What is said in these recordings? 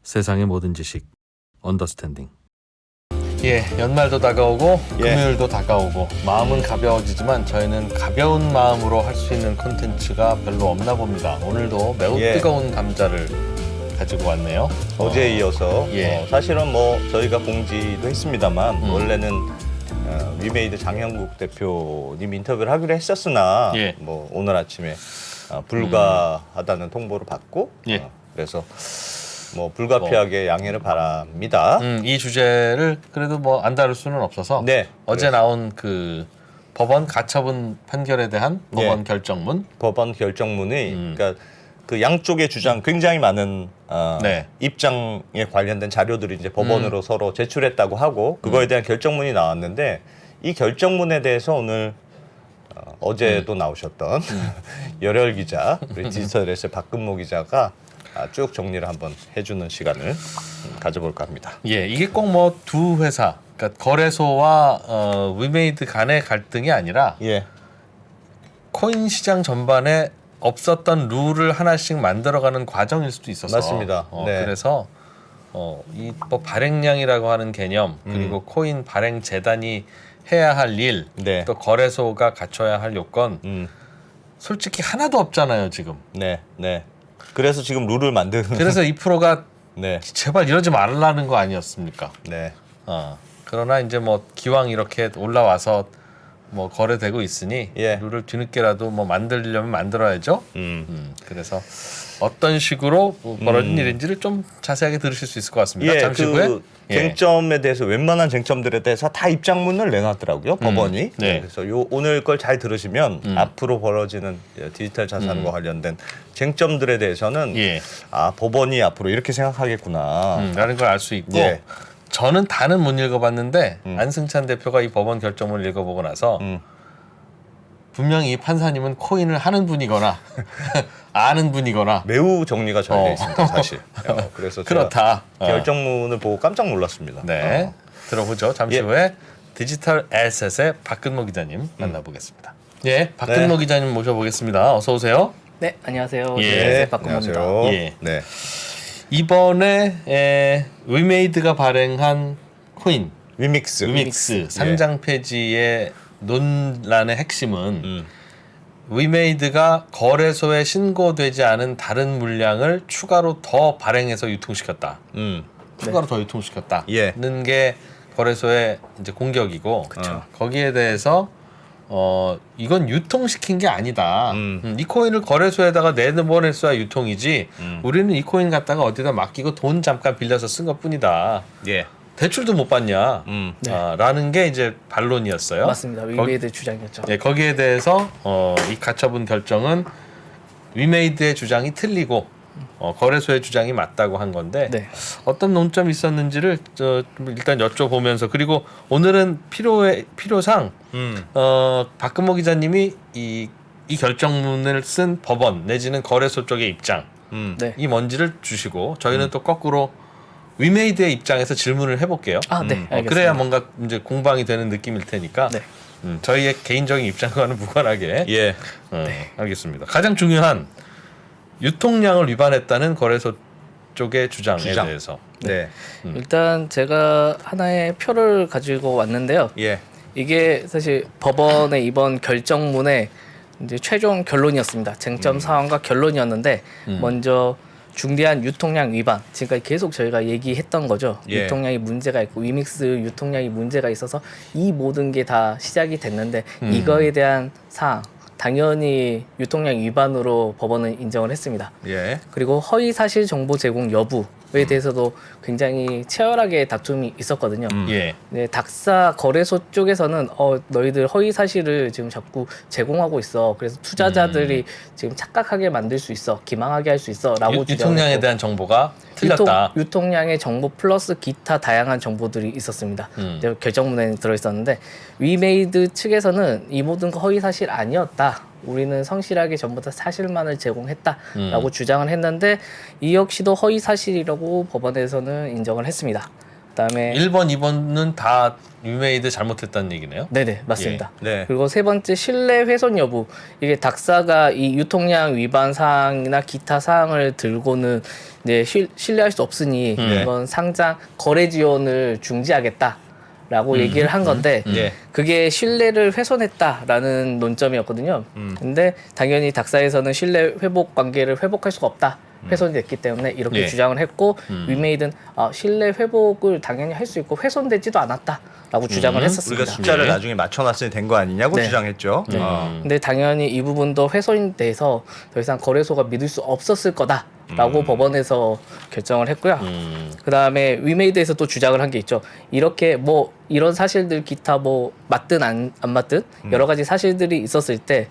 세상의 모든 지식 언더스탠딩. 예, 연말도 다가오고 예. 금요일도 다가오고 마음은 가벼워지지만 저희는 가벼운 마음으로 할 수 있는 콘텐츠가 별로 없나 봅니다. 오늘도 매우 예. 뜨거운 감자를 가지고 왔네요. 어제에 이어서 예. 사실은 뭐 저희가 공지도 했습니다만 음. 원래는 위메이드 장형국 대표님 인터뷰를 하기로 했었으나 예. 뭐 오늘 아침에 불가하다는 통보를 받고 예. 그래서 뭐 불가피하게 양해를 바랍니다. 이 주제를 그래도 뭐 안 다룰 수는 없어서 네, 어제 그래서. 나온 그 법원 가처분 판결에 대한 법원 예. 결정문. 법원 결정문이 그러니까 그 양쪽의 주장 굉장히 많은 네. 입장에 관련된 자료들이 이제 법원으로 서로 제출했다고 하고 그거에 대한 결정문이 나왔는데 이 결정문에 대해서 오늘 어제도 나오셨던 열혈 기자 우리 디지털에셋 박근모 기자가 쭉 정리를 한번 해주는 시간을 가져볼까 합니다. 예, 이게 꼭 뭐 두 회사, 그러니까 거래소와 위메이드 간의 갈등이 아니라 예, 코인 시장 전반에 없었던 룰을 하나씩 만들어가는 과정일 수도 있어서 맞습니다. 네. 그래서 이 뭐 발행량이라고 하는 개념 그리고 코인 발행 재단이 해야 할 일, 네. 또 거래소가 갖춰야 할 요건 솔직히 하나도 없잖아요 지금. 네, 네. 그래서 지금 룰을 만드는. 그래서 이 프로가 네, 제발 이러지 말라는 거 아니었습니까? 네, 그러나 이제 뭐 기왕 이렇게 올라와서 뭐 거래되고 있으니 예. 룰을 뒤늦게라도 뭐 만들려면 만들어야죠. 그래서 어떤 식으로 벌어진 일인지를 좀 자세하게 들으실 수 있을 것 같습니다. 예, 잠시 그 후에. 쟁점에 대해서 웬만한 쟁점들에 대해서 다 입장문을 내놨더라고요 법원이. 네. 그래서 오늘 걸 잘 들으시면 앞으로 벌어지는 디지털 자산과 관련된 쟁점들에 대해서는 예. 법원이 앞으로 이렇게 생각하겠구나. 라는 걸 알 수 있고 예. 저는 다는 못 읽어봤는데 안승찬 대표가 이 법원 결정문을 읽어보고 나서 분명히 이 판사님은 코인을 하는 분이거나 아는 분이거나 매우 정리가 잘 돼 있습니다 사실. 그래서 제가 그렇다. 결정문을 보고 깜짝 놀랐습니다. 네, 들어보죠. 잠시 예. 후에 디지털 에셋의 박근모 기자님 만나보겠습니다. 예, 박근모 네. 기자님 모셔보겠습니다. 어서 오세요. 네, 안녕하세요. 예. 네, 박근모입니다. 안녕하세요. 예. 네. 이번에 위메이드가 발행한 코인 위믹스. 위믹스 상장 폐지의 논란의 핵심은 위메이드가 거래소에 신고되지 않은 다른 물량을 추가로 더 발행해서 유통시켰다. 추가로 더 유통시켰다는 예. 게 거래소의 이제 공격이고 거기에 대해서 이건 유통시킨 게 아니다. 이 코인을 거래소에다가 내보냈어야 유통이지. 우리는 이 코인 갖다가 어디다 맡기고 돈 잠깐 빌려서 쓴 것뿐이다. 예. 대출도 못 받냐. 라는 게 이제 반론이었어요. 맞습니다. 위메이드 주장이었죠. 예, 거기에 대해서 이 가처분 결정은 위메이드의 주장이 틀리고 거래소의 주장이 맞다고 한 건데 네. 어떤 논점이 있었는지를 좀 일단 여쭤보면서 그리고 오늘은 필요상 박근모 기자님이 이 결정문을 쓴 법원 내지는 거래소 쪽의 입장이 네. 뭔지를 주시고 저희는 또 거꾸로 위메이드의 입장에서 질문을 해볼게요. 아, 네. 알겠습니다. 그래야 뭔가 이제 공방이 되는 느낌일 테니까 네. 저희의 개인적인 입장과는 무관하게 예. 알겠습니다. 가장 중요한 유통량을 위반했다는 거래소 쪽의 주장에 주장. 대해서 네. 일단 제가 하나의 표를 가지고 왔는데요. 예. 이게 사실 법원의 이번 결정문의 이제 최종 결론이었습니다. 쟁점 사항과 결론이었는데 먼저 중대한 유통량 위반. 지금까지 계속 저희가 얘기했던 거죠. 예. 유통량이 문제가 있고 위믹스 유통량이 문제가 있어서 이 모든 게 다 시작이 됐는데 이거에 대한 사항 당연히 유통량 위반으로 법원은 인정을 했습니다. 예. 그리고 허위 사실 정보 제공 여부에 대해서도 굉장히 치열하게 다툼이 있었거든요. 예. 네, 닥사 거래소 쪽에서는 너희들 허위 사실을 지금 자꾸 제공하고 있어. 그래서 투자자들이 지금 착각하게 만들 수 있어, 기망하게 할 수 있어라고 유통량에 대한 정보가 틀렸다. 유통량의 정보 플러스 기타 다양한 정보들이 있었습니다. 이제 결정문에 들어 있었는데 위메이드 측에서는 이 모든 거 허위 사실 아니었다. 우리는 성실하게 전부 다 사실만을 제공했다라고 주장을 했는데 이 역시도 허위 사실이라고 법원에서는 인정을 했습니다. 그다음에 1번, 2번은 다 위메이드 잘못했다는 얘기네요. 네네 맞습니다. 네. 그리고 세 번째 신뢰 훼손 여부. 이게 닥사가 이 유통량 위반 사항이나 기타 사항을 들고는 이제 신뢰할 수 없으니 이건 상장 거래 지원을 중지하겠다라고 얘기를 한 건데 예. 그게 신뢰를 훼손했다라는 논점이었거든요. 근데 당연히 닥사에서는 신뢰 회복 관계를 회복할 수가 없다. 훼손이 됐기 때문에 이렇게 예. 주장을 했고 위메이드는 신뢰 회복을 당연히 할 수 있고 훼손되지도 않았다라고 주장을 했었습니다. 우리가 숫자를 예. 나중에 맞춰놨으니 된 거 아니냐고 네. 주장했죠. 네. 어. 근데 당연히 이 부분도 훼손이 돼서 더 이상 거래소가 믿을 수 없었을 거다라고 법원에서 결정을 했고요. 그 다음에 위메이드에서 또 주장을 한 게 있죠. 이렇게 뭐 이런 사실들 기타 뭐 맞든 안 맞든 여러 가지 사실들이 있었을 때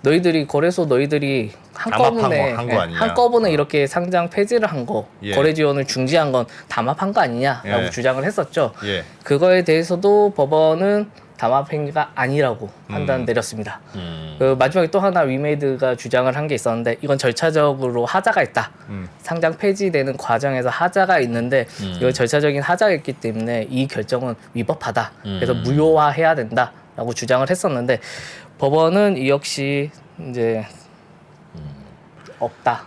너희들이 거래소 너희들이 한꺼번에 담합한 거 아니냐. 한꺼번에 이렇게 상장 폐지를 한 거, 예. 거래 지원을 중지한 건 담합한 거 아니냐라고 예. 주장을 했었죠. 예. 그거에 대해서도 법원은 담합 행위가 아니라고 판단 내렸습니다. 그 마지막에 또 하나 위메이드가 주장을 한 게 있었는데 이건 절차적으로 하자가 있다. 상장 폐지되는 과정에서 하자가 있는데 이건 절차적인 하자가 있기 때문에 이 결정은 위법하다. 그래서 무효화해야 된다라고 주장을 했었는데 법원은 이 역시 이제 없다.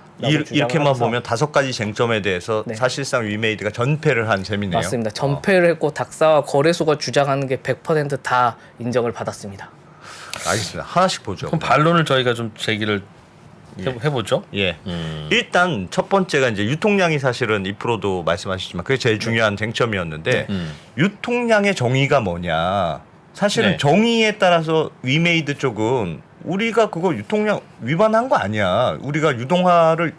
이렇게만 보면 5가지 쟁점에 대해서 네. 사실상 위메이드가 전패를 한 셈이네요. 맞습니다. 전패를 했고 닥사와 거래소가 주장하는 게 100%다 인정을 받았습니다. 알겠습니다. 하나씩 보죠. 그럼 반론을 저희가 좀 제기를 해보죠. 예. 일단 첫 번째가 이제 유통량이 사실은 이 프로도 말씀하셨지만 그게 제일 중요한 쟁점이었는데 유통량의 정의가 뭐냐. 사실은 네. 정의에 따라서 위메이드 쪽은 우리가 그거 유통량 위반한 거 아니야. 우리가 유동화를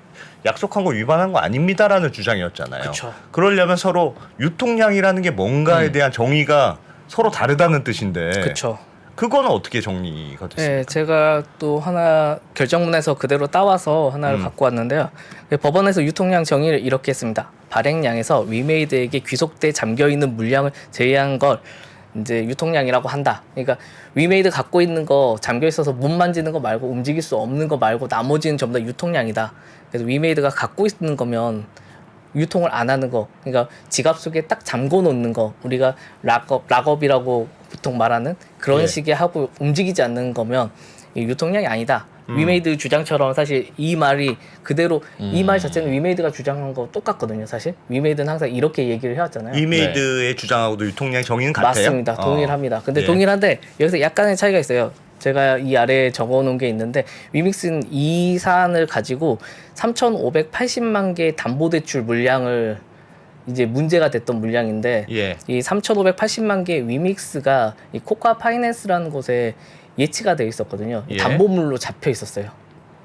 약속한 거 위반한 거 아닙니다라는 주장이었잖아요. 그쵸. 그러려면 서로 유통량이라는 게 뭔가에 대한 정의가 서로 다르다는 뜻인데 그렇죠. 그거는 어떻게 정리가 됐습니까? 네, 제가 또 하나 결정문에서 그대로 따와서 하나를 갖고 왔는데요. 법원에서 유통량 정의를 이렇게 했습니다. 발행량에서 위메이드에게 귀속돼 잠겨 있는 물량을 제외한 걸 이제 유통량이라고 한다. 그러니까 위메이드 갖고 있는 거 잠겨 있어서 못 만지는 거 말고 움직일 수 없는 거 말고 나머지는 전부 다 유통량이다. 그래서 위메이드가 갖고 있는 거면 유통을 안 하는 거, 그러니까 지갑 속에 딱 잠궈 놓는 거, 우리가 락업이라고 보통 말하는 그런 예. 식의 하고 움직이지 않는 거면 이 유통량이 아니다. 위메이드 주장처럼 사실 이 말이 그대로 이 말 자체는 위메이드가 주장한 거 똑같거든요. 사실 위메이드는 항상 이렇게 얘기를 해왔잖아요. 위메이드의 주장하고도 유통량 정의는 같아요. 맞습니다. 동일합니다. 근데 예. 동일한데 여기서 약간의 차이가 있어요. 제가 이 아래에 적어놓은 게 있는데 위믹스는 이 사안을 가지고 3,580만 개의 담보대출 물량을 이제 문제가 됐던 물량인데 예. 이 3,580만 개의 위믹스가 이 코카 파이낸스라는 곳에 예치가 돼 있었거든요. 예. 담보물로 잡혀 있었어요.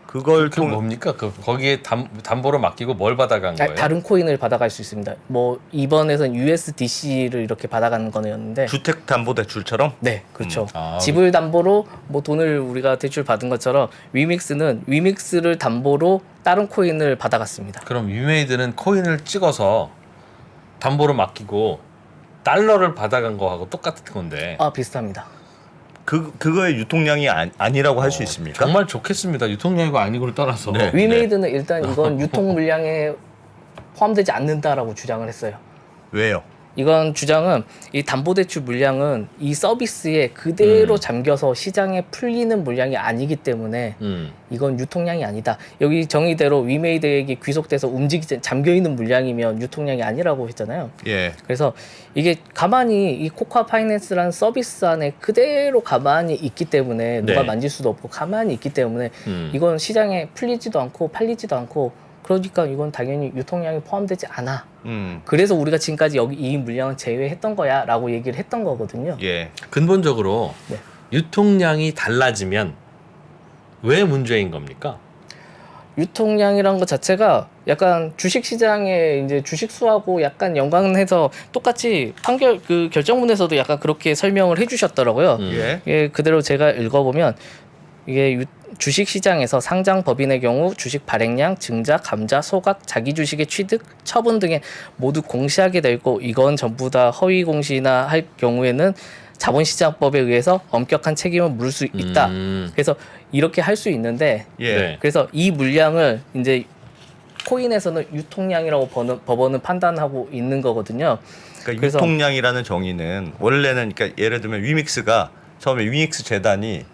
그걸 그 뭡니까? 거기에 담보로 맡기고 뭘 받아간 거예요? 다른 코인을 받아갈 수 있습니다. 뭐 이번에선 USDC를 이렇게 받아가는 거였는데 주택담보대출처럼 네, 그렇죠. 아, 집을 담보로 뭐 돈을 우리가 대출 받은 것처럼 위믹스는 위믹스를 담보로 다른 코인을 받아갔습니다. 그럼 위메이드는 코인을 찍어서 담보로 맡기고 달러를 받아간 거하고 똑같은 건데 비슷합니다. 그거의 유통량이 아니라고 할 수 있습니까? 정말 좋겠습니다. 유통량이고 아니고를 떠나서 네. 위메이드는 일단 이건 유통 물량에 포함되지 않는다라고 주장을 했어요. 왜요? 이건 주장은 이 담보대출 물량은 이 서비스에 그대로 잠겨서 시장에 풀리는 물량이 아니기 때문에 이건 유통량이 아니다. 여기 정의대로 위메이드에게 귀속돼서 움직이지 잠겨있는 물량이면 유통량이 아니라고 했잖아요. 예. 그래서 이게 가만히 이 코카 파이낸스라는 서비스 안에 그대로 가만히 있기 때문에 누가 네. 만질 수도 없고 가만히 있기 때문에 이건 시장에 풀리지도 않고 팔리지도 않고 그러니까 이건 당연히 유통량이 포함되지 않아. 그래서 우리가 지금까지 여기 이 물량은 제외했던 거야 라고 얘기를 했던 거거든요. 예. 근본적으로 네. 유통량이 달라지면 왜 문제인 겁니까? 유통량이란 것 자체가 약간 주식시장에 이제 주식수하고 약간 연관해서 똑같이 판결 그 결정문에서도 약간 그렇게 설명을 해주셨더라고요. 예. 이게 그대로 제가 읽어보면 이게 주식시장에서 상장 법인의 경우 주식 발행량, 증자, 감자, 소각, 자기 주식의 취득, 처분 등에 모두 공시하게 되고 이건 전부 다 허위 공시나 할 경우에는 자본시장법에 의해서 엄격한 책임을 물을 수 있다. 그래서 이렇게 할 수 있는데 예. 네. 그래서 이 물량을 이제 코인에서는 유통량이라고 법원은 판단하고 있는 거거든요. 그러니까 그래서- 유통량이라는 정의는 원래는 그러니까 예를 들면 위믹스가 처음에 위믹스 재단이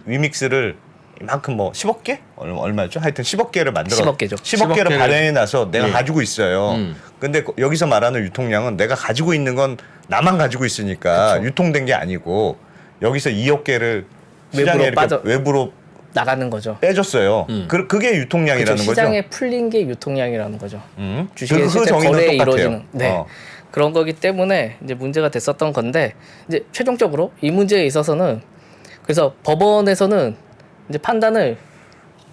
위믹스를 이만큼 뭐 10억 개? 얼마였죠? 하여튼 10억 개를 만들어 10억 개죠. 10억 10억 개를 개를- 발행해 놔서 내가 예. 가지고 있어요. 근데 여기서 말하는 유통량은 내가 가지고 있는 건 나만 가지고 있으니까 그쵸. 유통된 게 아니고 여기서 2억 개를 시장에 외부로 이렇게 빠져- 외부로 나가는 거죠. 빼줬어요. 그게 그렇죠. 유통량이라는 거죠. 시장에 풀린 게 유통량이라는 거죠. 주식의 그 실제 정의는 거래에 똑같아요. 이루어지는 그런 거기 때문에 이제 문제가 됐었던 건데 이제 최종적으로 이 문제에 있어서는 그래서 법원에서는 이제 판단을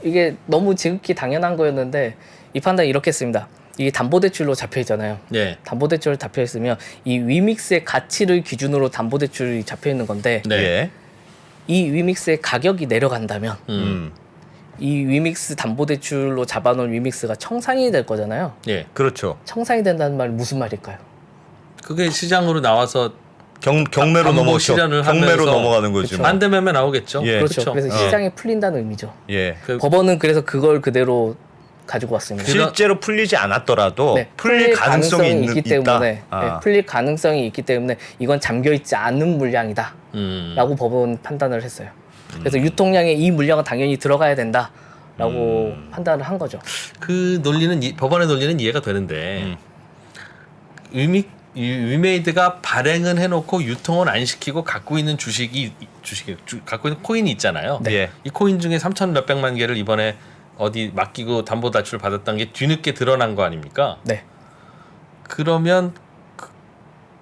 이게 너무 지극히 당연한 거였는데 이 판단이 이렇게 했습니다. 이게 담보대출로 잡혀 있잖아요. 예. 담보대출로 잡혀 있으면 이 위믹스의 가치를 기준으로 담보대출이 잡혀 있는 건데 네. 예. 이 위믹스의 가격이 내려간다면 음. 이 위믹스 담보대출로 잡아놓은 위믹스가 청산이 될 거잖아요. 예. 그렇죠. 청산이 된다는 말은 무슨 말일까요? 그게 시장으로 나와서 경매로 담보 넘어죠. 실현을 경매로 하면서 넘어가는 거죠. 그쵸. 반대 매매 나오겠죠. 예. 그렇죠. 그래서 어. 시장이 풀린다는 의미죠. 예. 그 법원은 그래서 그걸 그대로 가지고 왔습니다. 실제로 풀리지 않았더라도 네, 풀릴 가능성이 있기 있다. 때문에 아. 네, 풀릴 가능성이 있기 때문에 이건 잠겨 있지 않은 물량이다라고 법원 판단을 했어요. 그래서 유통량에 이 물량은 당연히 들어가야 된다라고 판단을 한 거죠. 그 논리는 법원의 논리는 이해가 되는데 위메이드가 발행은 해놓고 유통은 안 시키고 갖고 있는 갖고 있는 코인이 있잖아요. 네. 예. 이 코인 중에 3천 몇백만 개를 이번에 어디 맡기고 담보대출 받았다는 게 뒤늦게 드러난 거 아닙니까? 네. 그러면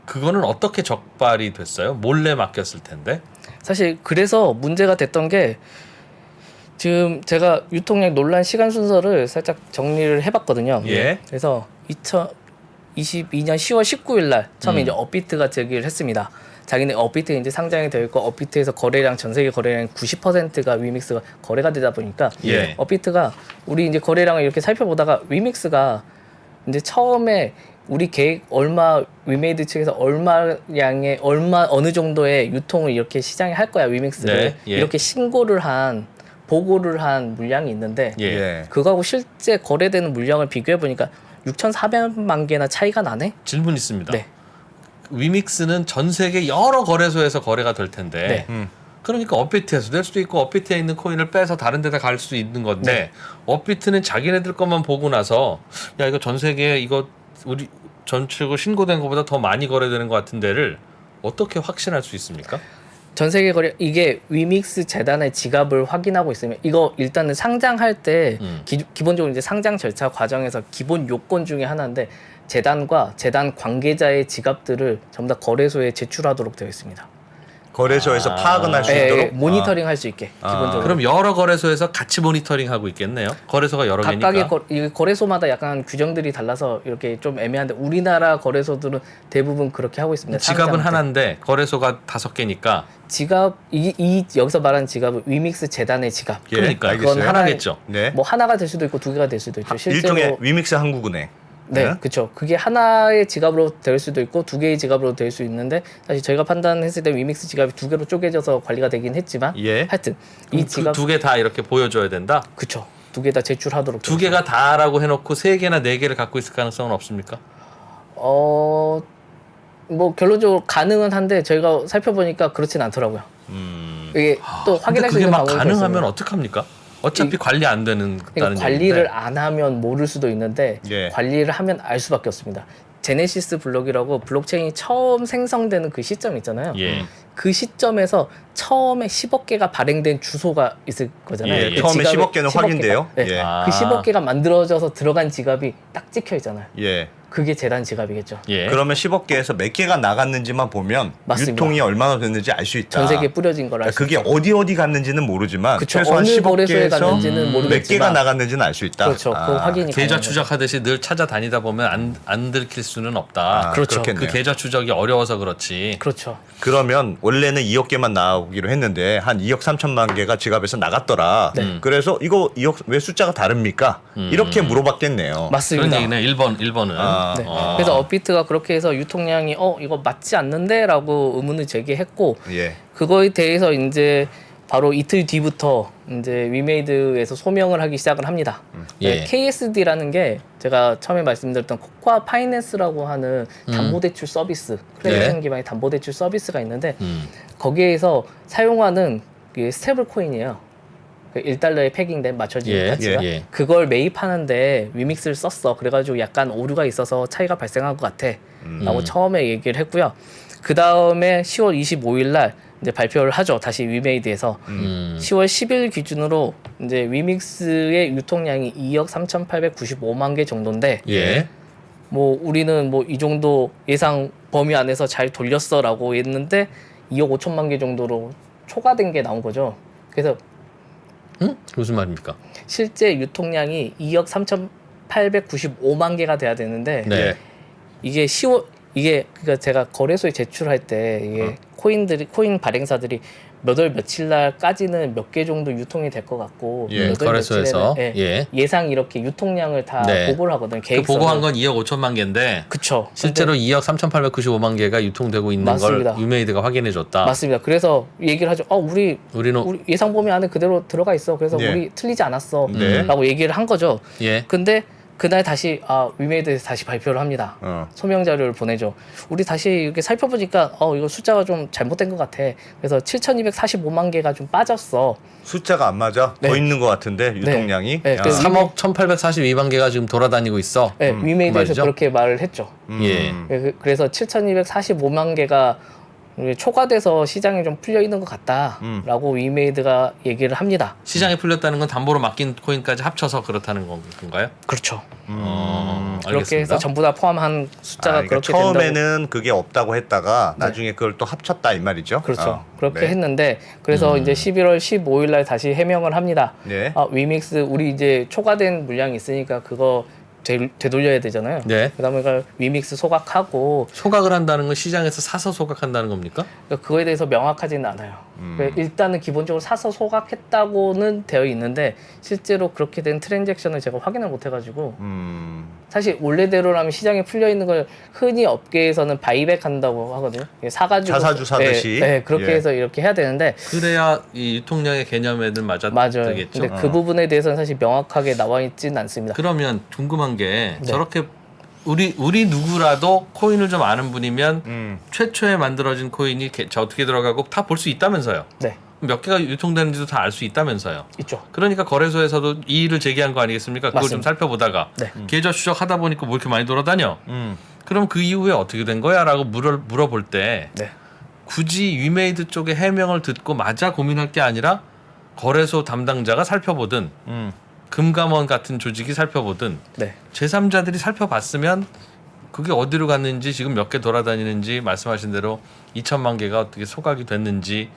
그거는 어떻게 적발이 됐어요? 몰래 맡겼을 텐데. 사실 그래서 문제가 됐던 게 지금 제가 유통량 논란 시간 순서를 살짝 정리를 해봤거든요. 예. 그래서 2022년 10월 19일 날 처음에 이제 업비트가 제기를 했습니다. 자기네 업비트에 이제 상장이 되어 있고 업비트에서 거래량 전 세계 거래량 90%가 위믹스가 거래가 되다 보니까 예. 업비트가 우리 이제 거래량을 이렇게 살펴보다가 위믹스가 이제 처음에 우리 계획 얼마 위메이드 측에서 얼마량의 어느 정도의 유통을 이렇게 시장에 할 거야 위믹스를 네, 예. 이렇게 보고를 한 물량이 있는데 예. 예. 그거하고 실제 거래되는 물량을 비교해 보니까 6,400만 개나 차이가 나네. 질문 있습니다. 네. 위믹스는 전 세계 여러 거래소에서 거래가 될 텐데 네. 그러니까 업비트에서 될 수도 있고 업비트에 있는 코인을 빼서 다른 데다 갈 수도 있는 건데 네. 업비트는 자기네들 것만 보고 나서 야 이거 전 세계에 이거 우리 전체고 신고된 것보다 더 많이 거래되는 것 같은 데를 어떻게 확신할 수 있습니까? 전 세계 거래 이게 위믹스 재단의 지갑을 확인하고 있으면 이거 일단은 상장할 때 기본적으로 이제 상장 절차 과정에서 기본 요건 중에 하나인데 재단과 재단 관계자의 지갑들을 전부 다 거래소에 제출하도록 되어 있습니다. 거래소에서 파악은 할 수 예, 있도록 예, 모니터링 할 수 있게 기본적으로. 그럼 여러 거래소에서 같이 모니터링하고 있겠네요. 거래소가 여러 각각의 개니까. 이 거래소마다 약간 규정들이 달라서 이렇게 좀 애매한데 우리나라 거래소들은 대부분 그렇게 하고 있습니다. 지갑은 상장 때. 하나인데 거래소가 5개니까 지갑 이 여기서 말하는 지갑은 위믹스 재단의 지갑. 예, 그러니까 알겠어요. 그건 하나겠죠. 네. 뭐 하나가 될 수도 있고 두 개가 될 수도 있죠. 실제로 일종의 위믹스 한국은행. 네, 그렇죠. 그게 하나의 지갑으로 될 수도 있고 두 개의 지갑으로 될 수 있는데 사실 저희가 판단했을 때 위믹스 지갑이 두 개로 쪼개져서 관리가 되긴 했지만 예. 하여튼 이 지갑 두 개 다 이렇게 보여줘야 된다. 그렇죠. 두 개 다 제출하도록 두 개가 다라고 해놓고 3개나 4개를 갖고 있을 가능성은 없습니까? 뭐 결론적으로 가능은 한데 저희가 살펴보니까 그렇진 않더라고요. 이게 또 근데 확인할 수 그게 있는 막 방법이 가능하면 어떡합니까? 어차피 관리 안 되는 그러니까 다는 관리를 얘기인데. 안 하면 모를 수도 있는데 예. 관리를 하면 알 수밖에 없습니다. 제네시스 블록이라고 블록체인이 처음 생성되는 그 시점 있잖아요. 예. 그 시점에서 처음에 10억 개가 발행된 주소가 있을 거잖아요. 예, 예. 그 처음에 지갑에 10억 개는 10억 확인돼요? 개가. 네. 예. 아. 그 10억 개가 만들어져서 들어간 지갑이 딱 찍혀 있잖아요. 예. 그게 재단 지갑이겠죠. 예. 그러면 10억 개에서 몇 개가 나갔는지만 보면 맞습니다. 유통이 얼마나 됐는지 알 수 있다. 전 세계에 뿌려진 걸 알 수 그게 있죠. 어디 갔는지는 모르지만 그쵸. 최소한 어느 10억 거래소에 개에서 갔는지는 몇 모르겠지만 개가 나갔는지는 알 수 있다. 그렇죠. 그 확인이 계좌 가능한 추적하듯이 늘 찾아다니다 보면 안 들킬 수는 없다. 아, 그렇죠. 그렇겠네요. 그 계좌 추적이 어려워서 그렇지. 그렇죠. 그러면 원래는 2억 개만 나오기로 했는데 한 2억 3천만 개가 지갑에서 나갔더라. 그래서 이거 2억 왜 숫자가 다릅니까? 이렇게 물어봤겠네요. 맞습니다. 그런 얘기네. 1번은. 아. 네. 그래서 업비트가 그렇게 해서 유통량이 이거 맞지 않는데라고 의문을 제기했고 예. 그거에 대해서 이제 바로 이틀 뒤부터 이제 위메이드에서 소명을 하기 시작을 합니다. 예. KSD라는 게 제가 처음에 말씀드렸던 코코아 파이낸스라고 하는 담보대출 서비스, 크레딧 네. 기반의 담보대출 서비스가 있는데 거기에서 사용하는 그 스테이블 코인이에요. 그 1달러에 패깅된 맞춰진 예, 가치가 예. 그걸 매입하는데 위믹스를 썼어. 그래가지고 약간 오류가 있어서 차이가 발생한 것 같아. 라고 처음에 얘기를 했고요. 그 다음에 10월 25일 날 이제 발표를 하죠. 다시 위메이드에서 10월 10일 기준으로 이제 위믹스의 유통량이 2억 3,895만 개 정도인데 예. 뭐 우리는 뭐 이 정도 예상 범위 안에서 잘 돌렸어라고 했는데 2억 5천만 개 정도로 초과된 게 나온 거죠. 그래서 응? 무슨 말입니까? 실제 유통량이 2억 3,895만 개가 돼야 되는데 네. 이게 그러니까 제가 거래소에 제출할 때 이게 코인 발행사들이 몇 월 며칠 날까지는 몇 개 정도 유통이 될 것 같고 예, 몇 월 거래소에서. 며칠에는 예. 예상 이렇게 유통량을 다 네. 보고를 하거든요. 그 계획서를. 보고한 건 2억 5천만 개인데 그쵸. 실제로 2억 3,895만 개가 유통되고 있는 맞습니다. 걸 유메이드가 확인해 줬다. 맞습니다. 그래서 얘기를 하죠. 우리 우리는 예상 범위 안에 그대로 들어가 있어. 그래서 네. 우리 틀리지 않았어. 네. 라고 얘기를 한 거죠. 예. 근데 그날 다시 위메이드에서 다시 발표를 합니다. 소명 자료를 보내죠. 우리 다시 이렇게 살펴보니까 이거 숫자가 좀 잘못된 것 같아. 그래서 7,245만 개가 좀 빠졌어. 숫자가 안 맞아? 네. 더 있는 것 같은데 유통량이. 네, 야. 그래서 3억 1,842만 개가 지금 돌아다니고 있어. 네, 위메이드에서 말이죠? 그렇게 말을 했죠. 예. 그래서 7,245만 개가 초과돼서 시장에 좀 풀려 있는 것 같다라고 위메이드가 얘기를 합니다. 시장에 풀렸다는 건 담보로 맡긴 코인까지 합쳐서 그렇다는 건가요? 그렇죠. 알겠습니다. 그렇게 해서 전부 다 포함한 숫자가 그러니까 그렇게 된다고. 처음에는 그게 없다고 했다가 나중에 그걸 또 합쳤다 이 말이죠. 그렇죠. 그렇게 네. 했는데 그래서 이제 11월 15일 날 다시 해명을 합니다. 네. 위믹스 우리 이제 초과된 물량이 있으니까 그거 되돌려야 되잖아요. 네. 그다음에 그 위믹스 소각하고 소각을 한다는 건 시장에서 사서 소각한다는 겁니까? 그러니까 그거에 대해서 명확하지는 않아요. 그러니까 일단은 기본적으로 사서 소각했다고는 되어 있는데 실제로 그렇게 된 트랜잭션을 제가 확인을 못 해가지고 사실 원래대로라면 시장에 풀려 있는 걸 흔히 업계에서는 바이백 한다고 하거든요. 사가지고 자사주 사듯이. 네, 그렇게 예. 해서 이렇게 해야 되는데 그래야 이 유통량의 개념에는 맞아요. 맞아되겠죠. 근데 그 부분에 대해서는 사실 명확하게 나와 있지는 않습니다. 그러면 궁금한 게 네. 저렇게 우리 누구라도 코인을 좀 아는 분이면 최초에 만들어진 코인이 어떻게 들어가고 다 볼 수 있다면서요. 네, 몇 개가 유통되는지도 다 알 수 있다면서요. 있죠. 그러니까 거래소에서도 이의를 제기한 거 아니겠습니까? 그걸 좀 맞습니다. 살펴보다가 네. 계좌 추적하다 보니까 뭐 이렇게 많이 돌아다녀. 그럼 그 이후에 어떻게 된 거야? 라고 물어볼 때 네, 굳이 위메이드 쪽의 해명을 듣고 맞아 고민할 게 아니라 거래소 담당자가 살펴보든 금감원 같은 조직이 살펴보든 네, 제3자들이 살펴봤으면 그게 어디로 갔는지 지금 몇 개 돌아다니는지 말씀하신 대로 2천만 개가 어떻게 소각이 됐는지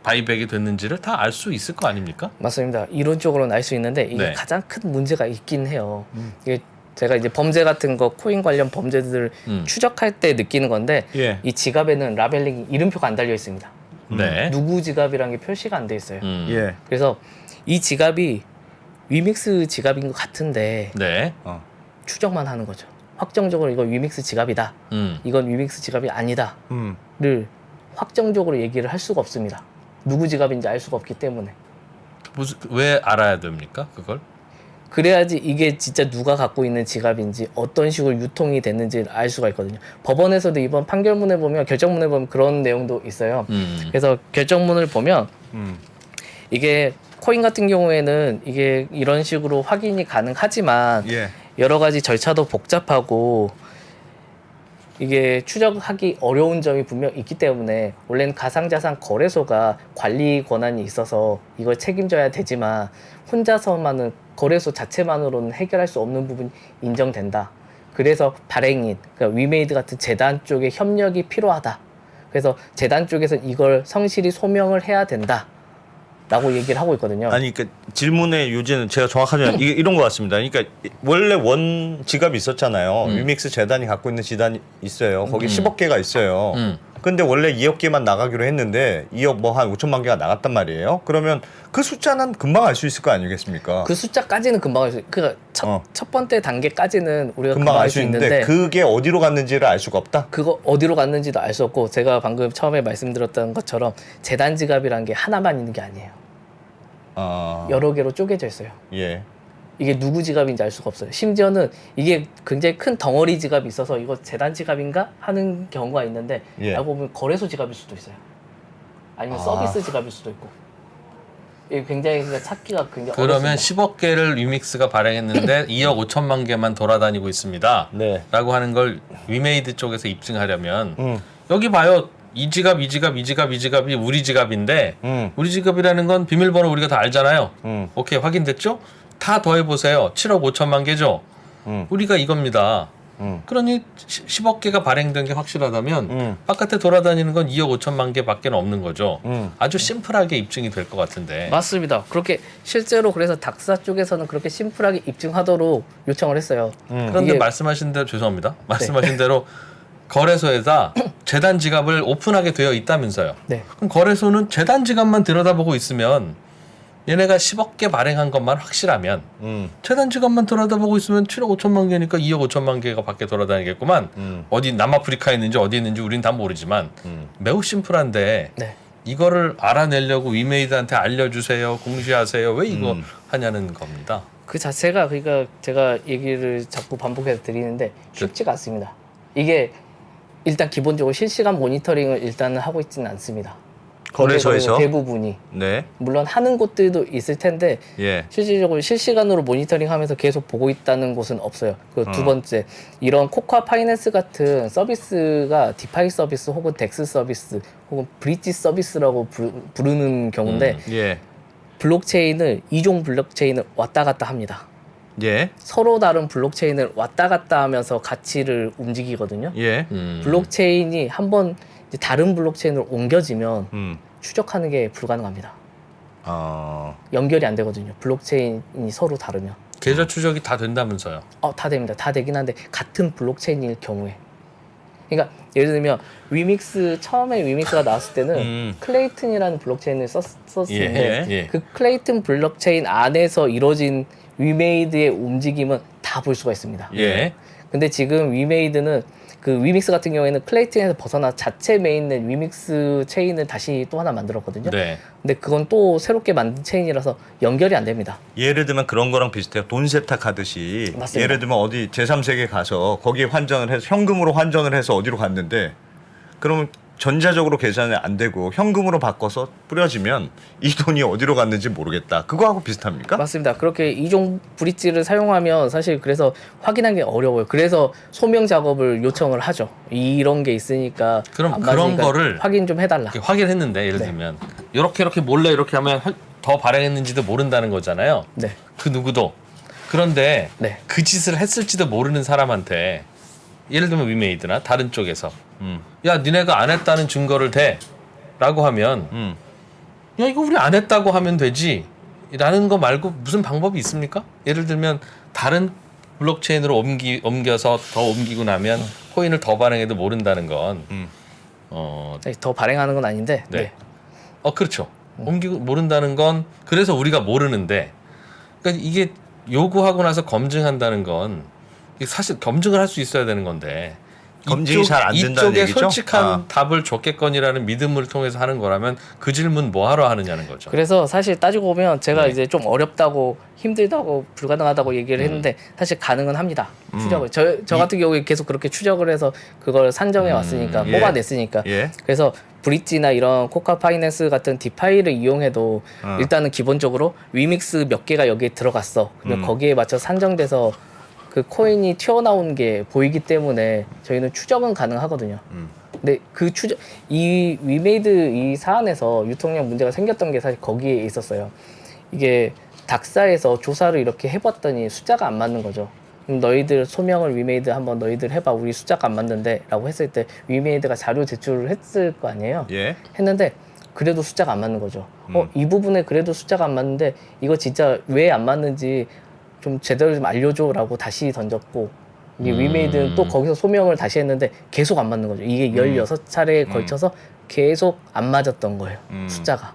바이백이 됐는지를 다 알 수 있을 거 아닙니까? 맞습니다. 이론적으로는 알 수 있는데 이게 네. 가장 큰 문제가 있긴 해요. 이게 제가 이제 범죄 같은 거 코인 관련 범죄들을 추적할 때 느끼는 건데 예. 이 지갑에는 라벨링 이름표가 안 달려 있습니다. 네. 누구 지갑이라는 게 표시가 안 돼 있어요. 예. 그래서 이 지갑이 위믹스 지갑인 것 같은데 네. 추정만 하는 거죠. 확정적으로 이거 위믹스 지갑이다. 이건 위믹스 지갑이 아니다를 확정적으로 얘기를 할 수가 없습니다. 누구 지갑인지 알 수가 없기 때문에. 왜 알아야 됩니까? 그걸? 그래야지 이게 진짜 누가 갖고 있는 지갑인지 어떤 식으로 유통이 됐는지를 알 수가 있거든요. 법원에서도 이번 판결문에 보면 결정문에 보면 그런 내용도 있어요. 그래서 결정문을 보면 이게 코인 같은 경우에는 이게 이런 식으로 확인이 가능하지만 예. 여러 가지 절차도 복잡하고 이게 추적하기 어려운 점이 분명 있기 때문에 원래는 가상자산 거래소가 관리 권한이 있어서 이걸 책임져야 되지만 혼자서만은 거래소 자체만으로는 해결할 수 없는 부분이 인정된다. 그래서 발행인, 그러니까 위메이드 같은 재단 쪽의 협력이 필요하다. 그래서 재단 쪽에서 이걸 성실히 소명을 해야 된다. 라고 얘기를 하고 있거든요. 아니 그러니까 질문의 요지는 제가 정확하지 않아요. 이런 것 같습니다. 그러니까 원래 원 지갑이 있었잖아요. 위믹스 재단이 갖고 있는 지단이 있어요. 거기 10억 개가 있어요. 근데 원래 2억 개만 나가기로 했는데 2억 뭐 한 5천만 개가 나갔단 말이에요. 그러면 그 숫자는 금방 알 수 있을 거 아니겠습니까? 그 숫자까지는 금방 알 수 있어요. 그러니까 첫 번째 단계까지는 우리가 금방 알 수 있는데 그게 어디로 갔는지를 알 수가 없다? 그거 어디로 갔는지도 알 수 없고 제가 방금 처음에 말씀드렸던 것처럼 재단 지갑이라는 게 하나만 있는 게 아니에요. 여러 개로 쪼개져 있어요. 예. 이게 누구 지갑인지 알 수가 없어요. 심지어는 이게 굉장히 큰 덩어리 지갑이 있어서 이거 재단 지갑인가 하는 경우가 있는데 예. 알고 보면 거래소 지갑일 수도 있어요. 아니면 서비스 지갑일 수도 있고. 이게 굉장히 그냥 찾기가 굉장히 그러면 어렵습니다. 10억 개를 위믹스가 발행했는데 2억 5천만 개만 돌아다니고 있습니다. 네. 라고 하는 걸 위메이드 쪽에서 입증하려면 여기 봐요. 이 지갑, 이 지갑, 이 지갑, 이 지갑이 우리 지갑인데 우리 지갑이라는 건 비밀번호 우리가 다 알잖아요. 오케이, 확인됐죠? 다 더해보세요. 7억 5천만 개죠? 우리가 이겁니다. 그러니 10억 개가 발행된 게 확실하다면 바깥에 돌아다니는 건 2억 5천만 개밖에 없는 거죠. 아주 심플하게 입증이 될 것 같은데. 맞습니다. 그렇게 실제로 그래서 닥사 쪽에서는 그렇게 심플하게 입증하도록 요청을 했어요. 그런데 이게- 말씀하신 대로 죄송합니다. 말씀하신 대로 거래소에다 재단 지갑을 오픈하게 되어 있다면서요. 네. 그럼 거래소는 재단 지갑만 들여다보고 있으면 얘네가 10억 개 발행한 것만 확실하면 재단 지갑만 들여다보고 있으면 7억 5천만 개니까 2억 5천만 개가 밖에 돌아다니겠구만. 어디 남아프리카에 있는지 어디 있는지 우린 다 모르지만 매우 심플한데 네. 이거를 알아내려고 위메이드한테 알려주세요, 공시하세요. 왜 이거 하냐는 겁니다. 그 자체가 그러니까 제가 얘기를 자꾸 반복해서 드리는데 쉽지가 않습니다. 이게 일단 기본적으로 실시간 모니터링을 일단은 하고 있지는 않습니다. 거래소에서? 대부분이 네. 물론 하는 곳들도 있을 텐데 예. 실질적으로 실시간으로 모니터링하면서 계속 보고 있다는 곳은 없어요. 그리고 두 번째, 이런 코카 파이낸스 같은 서비스가 디파이 서비스 혹은 덱스 서비스 혹은 브릿지 서비스라고 부르는 경우인데 예. 블록체인을 이종 블록체인을 왔다 갔다 합니다. 예. 서로 다른 블록체인을 왔다 갔다 하면서 가치를 움직이거든요. 예. 블록체인이 한번 이제 다른 블록체인으로 옮겨지면 추적하는 게 불가능합니다. 연결이 안 되거든요. 블록체인이 서로 다르면. 계좌 추적이 다 된다면서요. 다 됩니다. 다 되긴 한데 같은 블록체인일 경우에. 그러니까 예를 들면 처음에 위믹스가 나왔을 때는 클레이튼이라는 블록체인을 썼었는데 예. 그 클레이튼 블록체인 안에서 이루어진 위메이드의 움직임은 다 볼 수가 있습니다. 예. 근데 지금 위메이드는 그 위믹스 같은 경우에는 클레이튼에서 벗어나 자체 메인넷 위믹스 체인을 다시 또 하나 만들었거든요. 네. 근데 그건 또 새롭게 만든 체인이라서 연결이 안 됩니다. 예를 들면 그런 거랑 비슷해요. 돈 세탁하듯이. 맞습니다. 예를 들면 어디 제3세계 가서 거기에 환전을 해서 현금으로 환전을 해서 어디로 갔는데 그러면 전자적으로 계산이 안 되고 현금으로 바꿔서 뿌려지면 이 돈이 어디로 갔는지 모르겠다. 그거하고 비슷합니까? 맞습니다. 그렇게 이종 브릿지를 사용하면 사실 그래서 확인하기 어려워요. 그래서 소명 작업을 요청을 하죠. 이런 게 있으니까 그럼 안 그런 맞으니까 거를 확인 좀 해달라. 이렇게 확인했는데 예를 네. 들면 이렇게 몰래 이렇게 하면 더 발행했는지도 모른다는 거잖아요. 네. 그 누구도. 그런데 네. 그 짓을 했을지도 모르는 사람한테 예를 들면 위메이드나 다른 쪽에서 야 니네가 안 했다는 증거를 대라고 하면 야 이거 우리 안 했다고 하면 되지 라는 거 말고 무슨 방법이 있습니까? 예를 들면 다른 블록체인으로 옮겨서 더 옮기고 나면 코인을 더 발행해도 모른다는 건 더 발행하는 건 아닌데. 네. 그렇죠. 옮기고 모른다는 건 그래서 우리가 모르는데 그러니까 이게 요구하고 나서 검증한다는 건 이게 사실 검증을 할 수 있어야 되는 건데 검증이 잘안 된다는 이쪽에 얘기죠? 솔직한 답을 줬겠거니라는 믿음을 통해서 하는 거라면 그 질문 뭐 하러 하느냐는 거죠. 그래서 사실 따지고 보면 제가 네. 이제 좀 어렵다고 힘들다고 불가능하다고 얘기를 했는데 사실 가능은 합니다. 추적을 저 같은 경우에 계속 그렇게 추적을 해서 그걸 산정해 왔으니까 예. 뽑아냈으니까 예. 그래서 브릿지나 이런 코카 파이낸스 같은 디파이를 이용해도 일단은 기본적으로 위믹스 몇 개가 여기에 들어갔어. 그러면 거기에 맞춰 산정돼서 그 코인이 튀어나온 게 보이기 때문에 저희는 추적은 가능하거든요. 근데 그 이 위메이드 이 사안에서 유통량 문제가 생겼던 게 사실 거기에 있었어요. 이게 닥사에서 조사를 이렇게 해봤더니 숫자가 안 맞는 거죠. 그럼 너희들 소명을 위메이드 한번 너희들 해봐. 우리 숫자가 안 맞는데 라고 했을 때 위메이드가 자료 제출을 했을 거 아니에요. 예. 했는데 그래도 숫자가 안 맞는 거죠. 이 부분에 그래도 숫자가 안 맞는데 이거 진짜 왜 안 맞는지 좀 제대로 좀 알려줘라고 다시 던졌고 이게 위메이드는 또 거기서 소명을 다시 했는데 계속 안 맞는 거죠. 이게 16차례에 걸쳐서 계속 안 맞았던 거예요. 숫자가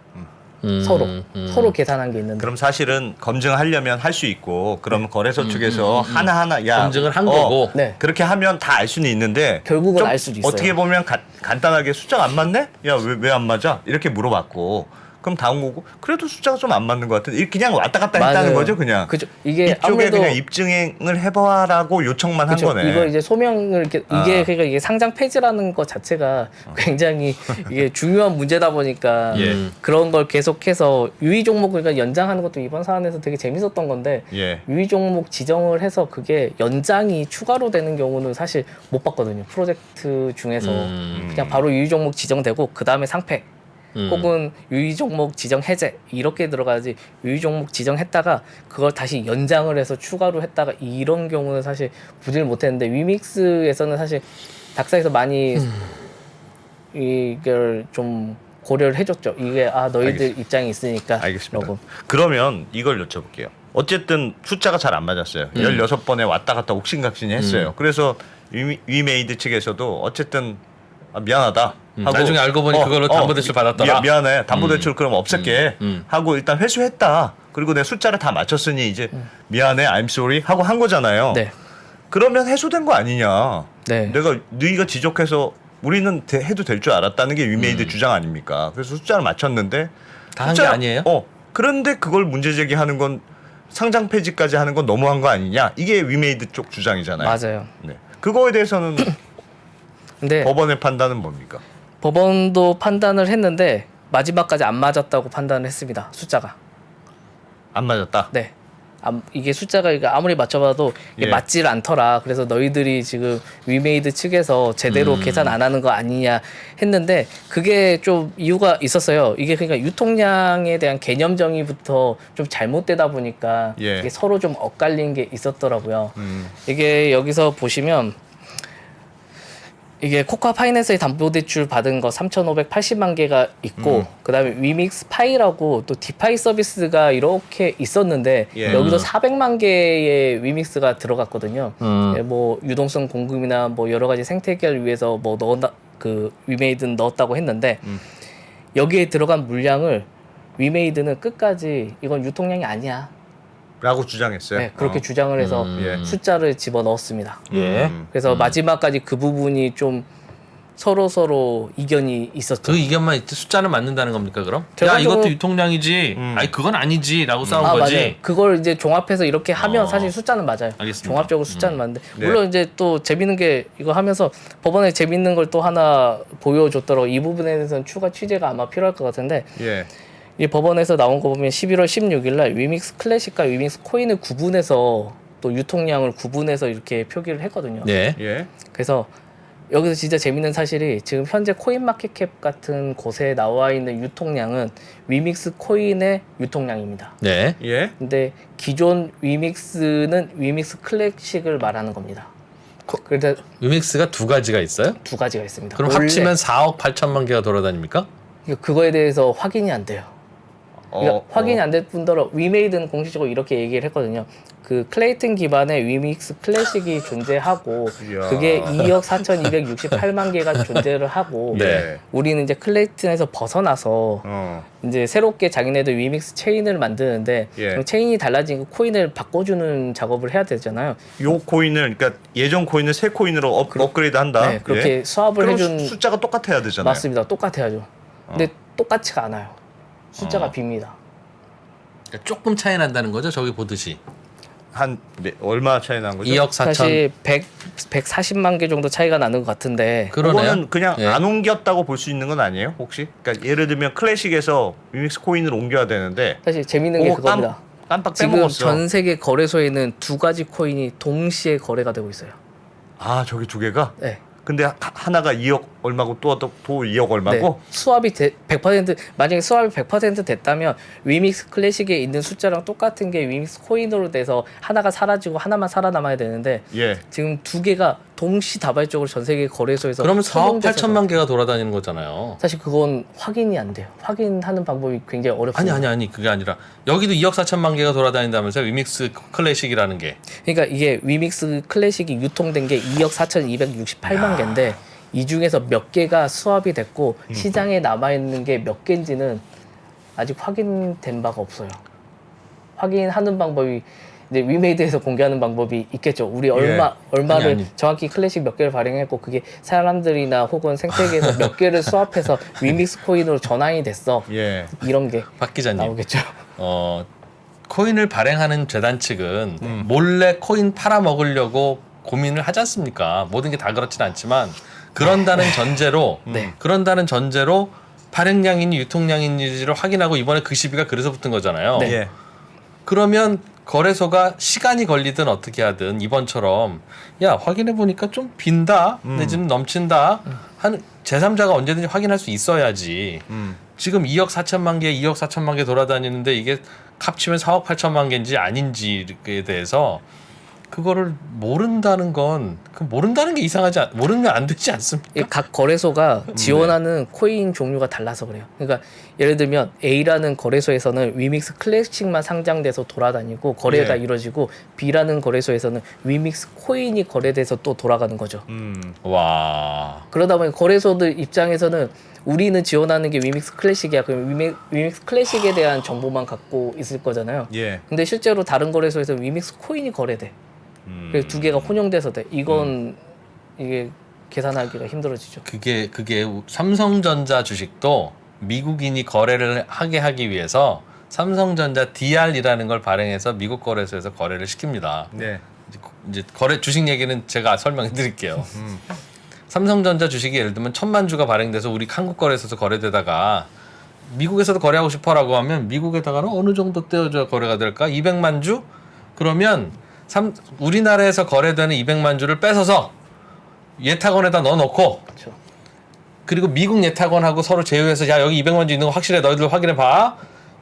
서로 계산한 게 있는데 그럼 사실은 검증하려면 할 수 있고 그러면 거래소 측에서 하나하나 야 검증을 한 거고. 네. 그렇게 하면 다 알 수는 있는데 결국은 좀 알 수도 있어요. 어떻게 보면 간단하게 숫자가 안 맞네? 야 왜 안 맞아? 이렇게 물어봤고 그럼 다음 거고 그래도 숫자가 좀 안 맞는 것 같은데 그냥 왔다 갔다 맞아요. 했다는 거죠 그냥. 그죠. 이게 이쪽에 아무래도 그냥 입증을 해봐라고 요청만 한 그쵸. 거네. 이거 이제 소명을 이렇게 아. 이게 그러니까 이게 상장 폐지라는 것 자체가 굉장히 이게 중요한 문제다 보니까 예. 그런 걸 계속해서 유의 종목 그러니까 연장하는 것도 이번 사안에서 되게 재밌었던 건데 예. 유의 종목 지정을 해서 그게 연장이 추가로 되는 경우는 사실 못 봤거든요. 프로젝트 중에서 그냥 바로 유의 종목 지정되고 그 다음에 상패. 혹은 유의 종목 지정 해제 이렇게 들어가야지 유의 종목 지정했다가 그걸 다시 연장을 해서 추가로 했다가 이런 경우는 사실 보질 못했는데 위믹스에서는 사실 닥사에서 많이 이걸 좀 고려를 해줬죠. 이게 너희들 알겠습니다. 입장이 있으니까. 알겠습니다. 라고. 그러면 이걸 여쭤볼게요. 어쨌든 숫자가 잘 안 맞았어요. 16번에 왔다 갔다 옥신각신이 했어요. 그래서 위메이드 측에서도 어쨌든 미안하다 하고 나중에 알고 보니 그걸로 담보대출 받았더라. 미안해. 담보대출 그럼 없앨게 하고 일단 회수했다. 그리고 내 숫자를 다 맞췄으니 이제 미안해. I'm sorry 하고 한 거잖아요. 네. 그러면 해소된 거 아니냐. 네. 너희가 지적해서 우리는 해도 될 줄 알았다는 게 위메이드 주장 아닙니까? 그래서 숫자를 맞췄는데 다 한 게 아니에요? 그런데 그걸 문제 제기하는 건 상장 폐지까지 하는 건 너무한 거 아니냐? 이게 위메이드 쪽 주장이잖아요. 맞아요. 네. 그거에 대해서는 근데 법원의 판단은 뭡니까? 법원도 판단을 했는데 마지막까지 안 맞았다고 판단을 했습니다. 숫자가. 안 맞았다. 네. 이게 숫자가 아무리 맞춰봐도 이게 예. 맞질 않더라. 그래서 너희들이 지금 위메이드 측에서 제대로 계산 안 하는 거 아니냐 했는데 그게 좀 이유가 있었어요. 이게 그러니까 유통량에 대한 개념 정의부터 좀 잘못되다 보니까 예. 이게 서로 좀 엇갈린 게 있었더라고요. 이게 여기서 보시면 이게 코카 파이낸스의 담보대출 받은 거 3,580만 개가 있고 그다음에 위믹스 파이라고 또 디파이 서비스가 이렇게 있었는데 예. 여기도 400만 개의 위믹스가 들어갔거든요. 예, 뭐 유동성 공급이나 뭐 여러 가지 생태계를 위해서 뭐 그 위메이드는 넣었다고 했는데 여기에 들어간 물량을 위메이드는 끝까지 이건 유통량이 아니야. 라고 주장했어요. 네, 그렇게 주장을 해서 예. 숫자를 집어 넣었습니다. 예. 그래서 마지막까지 그 부분이 좀 서로 이견이 있었죠. 그 이견만 있지 숫자는 맞는다는 겁니까 그럼? 야 결과적으로- 이것도 유통량이지. 아니 그건 아니지라고 싸운 거지. 맞아요. 그걸 이제 종합해서 이렇게 하면 사실 숫자는 맞아요. 알겠습니다. 종합적으로 숫자는 맞는데 네. 물론 이제 또 재밌는 게 이거 하면서 법원에 재밌는 걸 또 하나 보여줬더라고. 이 부분에 대해서는 추가 취재가 아마 필요할 것 같은데 예. 이 법원에서 나온 거 보면 11월 16일 날 위믹스 클래식과 위믹스 코인을 구분해서 또 유통량을 구분해서 이렇게 표기를 했거든요. 네. 예. 그래서 여기서 진짜 재밌는 사실이 지금 현재 코인마켓캡 같은 곳에 나와 있는 유통량은 위믹스 코인의 유통량입니다. 네. 예. 근데 기존 위믹스는 위믹스 클래식을 말하는 겁니다. 그래서 위믹스가 두 가지가 있어요? 두 가지가 있습니다. 그럼 원래 합치면 4억 8천만 개가 돌아다닙니까? 그거에 대해서 확인이 안 돼요. 그러니까 확인이 안 될 뿐더러 위메이드는 공식적으로 이렇게 얘기를 했거든요. 그 클레이튼 기반의 위믹스 클래식이 존재하고 이야. 그게 2억 4,268만 개가 존재를 하고 네. 우리는 이제 클레이튼에서 벗어나서 이제 새롭게 자기네들 위믹스 체인을 만드는데 예. 그럼 체인이 달라지니까 코인을 바꿔주는 작업을 해야 되잖아요. 요 코인을 그러니까 예전 코인을 새 코인으로 업그레이드 한다. 네, 그렇게 수합을 그럼 해준 숫자가 똑같아야 되잖아요. 맞습니다. 똑같아야죠. 근데 똑같지가 않아요. 숫자가 빕니다. 그러니까 조금 차이 난다는 거죠. 저기 보듯이. 얼마 차이 난 거죠? 2억 4천. 사실 140만 개 정도 차이가 나는 것 같은데 그러네요. 그거는 그냥 예. 안 옮겼다고 볼 수 있는 건 아니에요, 혹시? 그러니까 예를 들면 클래식에서 위믹스 코인을 옮겨야 되는데 사실 재밌는 게 그거 그겁니다. 깜빡 지금 빼먹었어. 전 세계 거래소에는 두 가지 코인이 동시에 거래가 되고 있어요. 아, 저기 두 개가? 네. 근데 하나가 2억 얼마고 또 2억 얼마고? 네. 수합이 100% 만약에 수합이 100% 됐다면 위믹스 클래식에 있는 숫자랑 똑같은 게 위믹스 코인으로 돼서 하나가 사라지고 하나만 살아남아야 되는데 예. 지금 두 개가 동시다발적으로 전 세계 거래소에서 그러면 4억 선용돼서 8천만 개가 돌아다니는 거잖아요. 사실 그건 확인이 안 돼요. 확인하는 방법이 굉장히 어렵습니다. 아니 그게 아니라 여기도 2억 4천만 개가 돌아다닌다면서요. 위믹스 클래식이라는 게. 그러니까 이게 위믹스 클래식이 유통된 게 2억 4,268만 개인데 이 중에서 몇 개가 수합이 됐고 시장에 남아있는 게 몇 개인지는 아직 확인된 바가 없어요. 확인하는 방법이 이제 위메이드에서 공개하는 방법이 있겠죠. 우리 얼마를 아니. 정확히 클래식 몇 개를 발행했고 그게 사람들이나 혹은 생태계에서 몇 개를 수합해서 위믹스 코인으로 전환이 됐어. 예. 이런 게 박 기자님. 나오겠죠. 코인을 발행하는 재단 측은 몰래 코인 팔아먹으려고 고민을 하지 않습니까? 모든 게 다 그렇진 않지만 그런다는 전제로 그런다는 전제로 발행량이니 유통량인지를 확인하고 이번에 그 시비가 그래서 붙은 거잖아요. 네. 예. 그러면 거래소가 시간이 걸리든 어떻게 하든 이번처럼 야 확인해 보니까 좀 빈다 내지는 넘친다 하는 제3자가 언제든지 확인할 수 있어야지. 지금 2억 4천만 개, 2억 4천만 개 돌아다니는데 이게 합치면 4억 8천만 개인지 아닌지에 대해서 그거를 모른다는 건 모른다는 게 이상하지 모르면 안 되지 않습니까? 이 각 거래소가 지원하는 코인 종류가 달라서 그래요. 그러니까 예를 들면 A라는 거래소에서는 위믹스 클래식만 상장돼서 돌아다니고 거래가 예. 이루어지고 B라는 거래소에서는 위믹스 코인이 거래돼서 또 돌아가는 거죠. 와. 그러다 보니 거래소들 입장에서는 우리는 지원하는 게 위믹스 클래식이야. 그럼 위믹스 클래식에 대한 정보만 갖고 있을 거잖아요. 예. 근데 실제로 다른 거래소에서 위믹스 코인이 거래돼. 그래서 두 개가 혼용돼서 돼. 이건 이게 계산하기가 힘들어지죠. 그게 삼성전자 주식도 미국인이 거래를 하기 위해서 삼성전자 DR이라는 걸 발행해서 미국 거래소에서 거래를 시킵니다. 네. 이제 거래 주식 얘기는 제가 설명해 드릴게요. 삼성전자 주식이 예를 들면 1,000만 주가 발행돼서 우리 한국 거래소에서 거래되다가 미국에서도 거래하고 싶어라고 하면 미국에다가는 어느 정도 떼어줘야 거래가 될까? 200만 주? 그러면 우리나라에서 거래되는 200만 주를 뺏어서 예탁원에다 넣어놓고 그렇죠. 그리고 미국 예탁원하고 서로 제휴해서 야 여기 200만 주 있는 거 확실해 너희들 확인해 봐.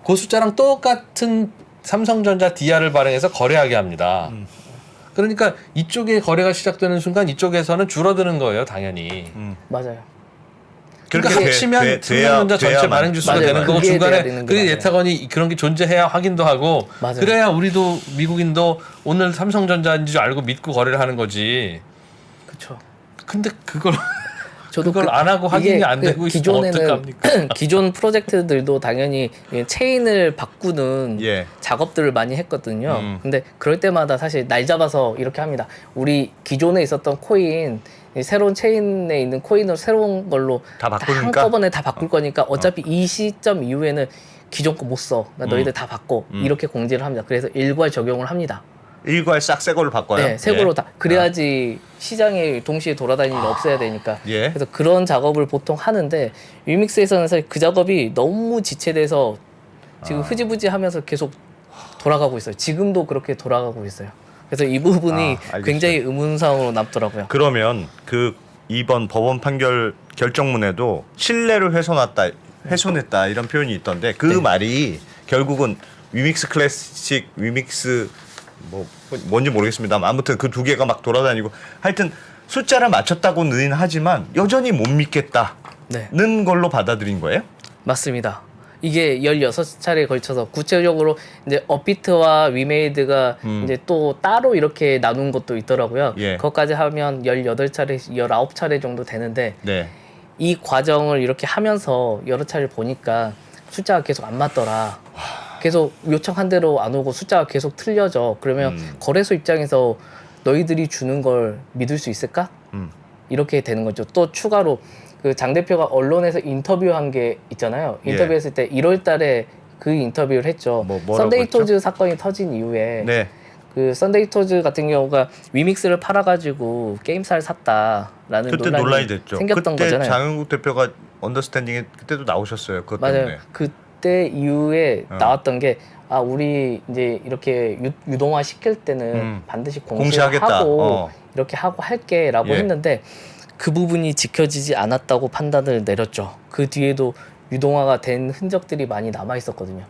그 숫자랑 똑같은 삼성전자 DR을 발행해서 거래하게 합니다. 그러니까 이쪽에 거래가 시작되는 순간 이쪽에서는 줄어드는 거예요, 당연히. 맞아요. 그러니까 그렇게 합치면 삼성전자 전체 돼야만. 발행 주수가 맞아요. 되는 거고 그게 돼야 중간에 되는 게 그리고 맞아요. 예탁원이 그런 게 존재해야 확인도 하고 맞아요. 그래야 우리도 미국인도 오늘 삼성전자인지 줄 알고 믿고 거래를 하는 거지. 그렇죠. 근데 그걸 저도 그걸 안 하고 확인이 이게 안 되고 있으면 어떡합니까? 기존 프로젝트들도 당연히 체인을 바꾸는 예. 작업들을 많이 했거든요. 근데 그럴 때마다 사실 날 잡아서 이렇게 합니다. 우리 기존에 있었던 코인 이 새로운 체인에 있는 코인으로 새로운 걸로 다 바꾸니까? 한꺼번에 다 바꿀 거니까 어차피 이 시점 이후에는 기존 거 못 써. 나 너희들 다 바꿔. 이렇게 공지를 합니다. 그래서 일괄 적용을 합니다. 일괄 싹 새 걸로 바꿔요. 네, 새 걸로 예. 다. 그래야지 시장에 동시에 돌아다니는 일 없어야 되니까. 예. 그래서 그런 작업을 보통 하는데 위믹스에서는 사실 그 작업이 너무 지체돼서 지금 흐지부지 하면서 계속 돌아가고 있어요. 지금도 그렇게 돌아가고 있어요. 그래서 이 부분이 알겠어요. 굉장히 의문사항으로 남더라고요. 그러면 그 이번 법원 판결 결정문에도 신뢰를 훼손했다 이런 표현이 있던데 그 말이 결국은 위믹스 클래식, 위믹스 뭐 뭔지 모르겠습니다만 아무튼 그 두 개가 막 돌아다니고 하여튼 숫자를 맞췄다고는 하지만 여전히 못 믿겠다는 네. 걸로 받아들인 거예요? 맞습니다. 이게 16차례에 걸쳐서 구체적으로 이제 업비트와 위메이드가 이제 또 따로 이렇게 나눈 것도 있더라고요. 예. 그것까지 하면 18차례, 19차례 정도 되는데 네. 이 과정을 이렇게 하면서 여러 차례 보니까 숫자가 계속 안 맞더라. 계속 요청한 대로 안 오고 숫자가 계속 틀려져. 그러면 거래소 입장에서 너희들이 주는 걸 믿을 수 있을까? 이렇게 되는 거죠. 또 추가로 그 장 대표가 언론에서 인터뷰한 게 있잖아요. 예. 인터뷰했을 때 1월 달에 그 인터뷰를 했죠. 뭐라고 썬데이토즈 사건이 터진 이후에 네. 그 썬데이토즈 같은 경우가 위믹스를 팔아가지고 게임사를 샀다라는 그때 논란이 논란이 됐죠. 생겼던 그때 거잖아요. 장영국 대표가 언더스탠딩에 그때도 나오셨어요. 그것 맞아요. 때문에. 그때 이후에 나왔던 게 우리 이제 이렇게 유동화 시킬 때는 반드시 공시하겠다. 공시하고 이렇게 하고 할게라고 예. 했는데 그 부분이 지켜지지 않았다고 판단을 내렸죠. 그 뒤에도 유동화가 된 흔적들이 많이 남아 있었거든요.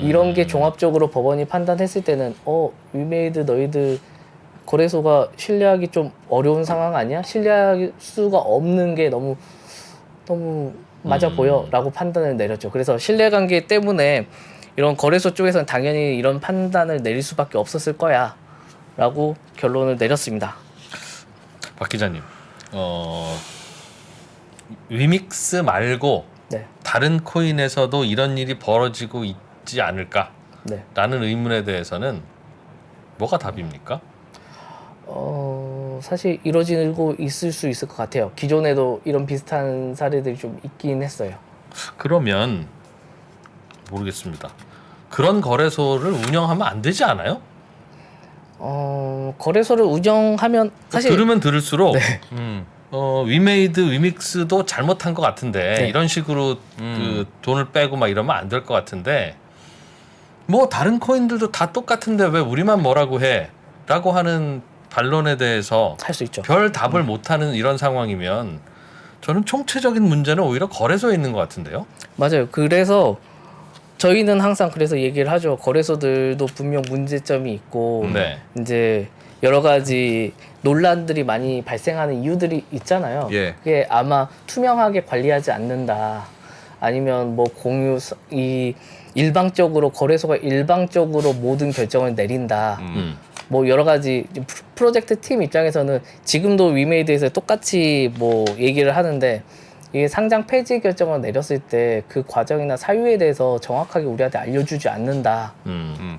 이런 게 종합적으로 법원이 판단했을 때는 위메이드 너희들 거래소가 신뢰하기 좀 어려운 상황 아니야? 신뢰할 수가 없는 게 너무 맞아 보여라고 판단을 내렸죠. 그래서 신뢰관계 때문에 이런 거래소 쪽에서는 당연히 이런 판단을 내릴 수밖에 없었을 거야라고 결론을 내렸습니다. 박 기자님, 위믹스 말고 네, 다른 코인에서도 이런 일이 벌어지고 있지 않을까라는 네. 의문에 대해서는 뭐가 답입니까? 사실 이루어지고 있을 수 있을 것 같아요. 기존에도 이런 비슷한 사례들이 좀 있긴 했어요. 그러면 모르겠습니다. 그런 거래소를 운영하면 안 되지 않아요? 거래소를 운영하면 사실 들으면 들을수록 위메이드, 위믹스도 잘못한 것 같은데 네. 이런 식으로 그 돈을 빼고 막 이러면 안 될 것 같은데 뭐 다른 코인들도 다 똑같은데 왜 우리만 뭐라고 해? 라고 하는 반론에 대해서 할 수 있죠. 별 답을 못하는 이런 상황이면 저는 총체적인 문제는 오히려 거래소에 있는 것 같은데요. 맞아요. 그래서 저희는 항상 그래서 얘기를 하죠. 거래소들도 분명 문제점이 있고 네. 이제 여러 가지 논란들이 많이 발생하는 이유들이 있잖아요. 예. 그게 아마 투명하게 관리하지 않는다. 아니면 뭐 일방적으로 거래소가 일방적으로 모든 결정을 내린다. 뭐 여러 가지 프로젝트 팀 입장에서는 지금도 위메이드에서 똑같이 뭐 얘기를 하는데 이게 상장 폐지 결정을 내렸을 때 그 과정이나 사유에 대해서 정확하게 우리한테 알려주지 않는다.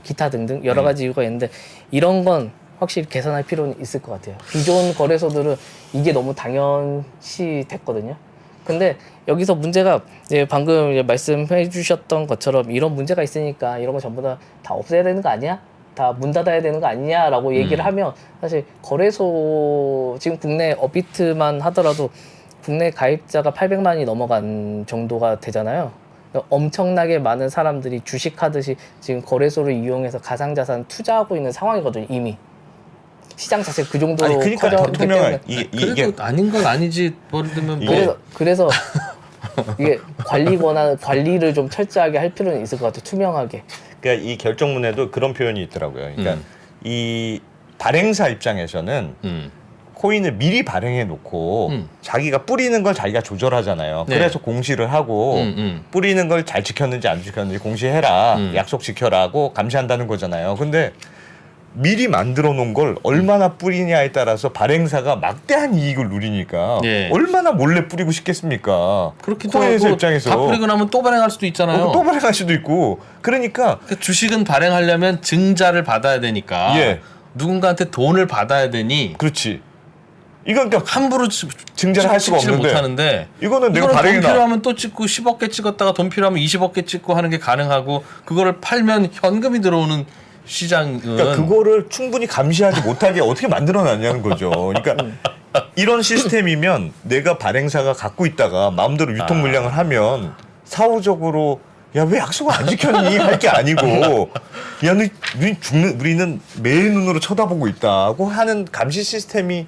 기타 등등 여러 가지 이유가 있는데 이런 건 확실히 개선할 필요는 있을 것 같아요. 기존 거래소들은 이게 너무 당연시 됐거든요. 근데 여기서 문제가 이제 방금 이제 말씀해 주셨던 것처럼 이런 문제가 있으니까 이런 거 전부 다 없애야 되는 거 아니야? 다 문 닫아야 되는 거 아니냐라고 얘기를 하면 사실 거래소 지금 국내 업비트만 하더라도 국내 가입자가 800만이 넘어간 정도가 되잖아요. 엄청나게 많은 사람들이 주식하듯이 지금 거래소를 이용해서 가상자산 투자하고 있는 상황이거든요. 이미 시장 자체 그 정도로 아니 그러니까 더 커졌기 투명한 때문에 그래도 아닌 건 아니지. 예를 들면 뭐 그래서 이게 관리를 좀 철저하게 할 필요는 있을 것 같아요. 투명하게. 그러니까 이 결정문에도 그런 표현이 있더라고요. 그러니까 이 발행사 입장에서는 코인을 미리 발행해 놓고 자기가 뿌리는 걸 자기가 조절하잖아요. 네. 그래서 공시를 하고 뿌리는 걸 잘 지켰는지 안 지켰는지 공시해라. 약속 지켜라고 감시한다는 거잖아요. 근데 미리 만들어 놓은 걸 얼마나 뿌리냐에 따라서 발행사가 막대한 이익을 누리니까 예. 얼마나 몰래 뿌리고 싶겠습니까? 그렇기도 코인회사 하고 입장에서 다 뿌리고 나면 또 발행할 수도 있잖아요. 또 발행할 수도 있고 그러니까 그러니까 주식은 발행하려면 증자를 받아야 되니까 예. 누군가한테 돈을 받아야 되니 그렇지. 이건 그러니까 함부로 증자를 할 수가 찍지를 없는데 못하는데 이거는 내가 돈 발행이나 필요하면 또 찍고 10억 개 찍었다가 돈 필요하면 20억 개 찍고 하는 게 가능하고 그거를 팔면 현금이 들어오는 시장은 그러니까 그거를 충분히 감시하지 못하게 어떻게 만들어놨냐는 거죠. 그러니까 이런 시스템이면 내가 발행사가 갖고 있다가 마음대로 유통 물량을 하면 사후적으로 야 왜 약속을 안 지켰니 할 게 아니고 야 너 우리는 매일 눈으로 쳐다보고 있다고 하는 감시 시스템이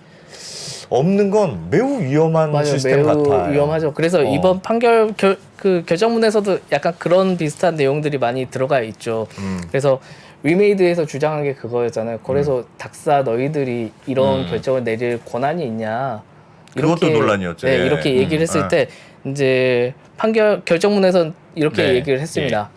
없는 건 매우 위험한 시스템 매우 같아요. 위험하죠. 그래서 이번 판결 그 결정문에서도 약간 그런 비슷한 내용들이 많이 들어가 있죠. 그래서 위메이드에서 주장한 게 그거였잖아요. 거래소 닥사 너희들이 이런 결정을 내릴 권한이 있냐. 그것도 논란이었죠. 네, 예. 이렇게 얘기를 했을 때 이제 결정문에선 이렇게 네. 얘기를 했습니다.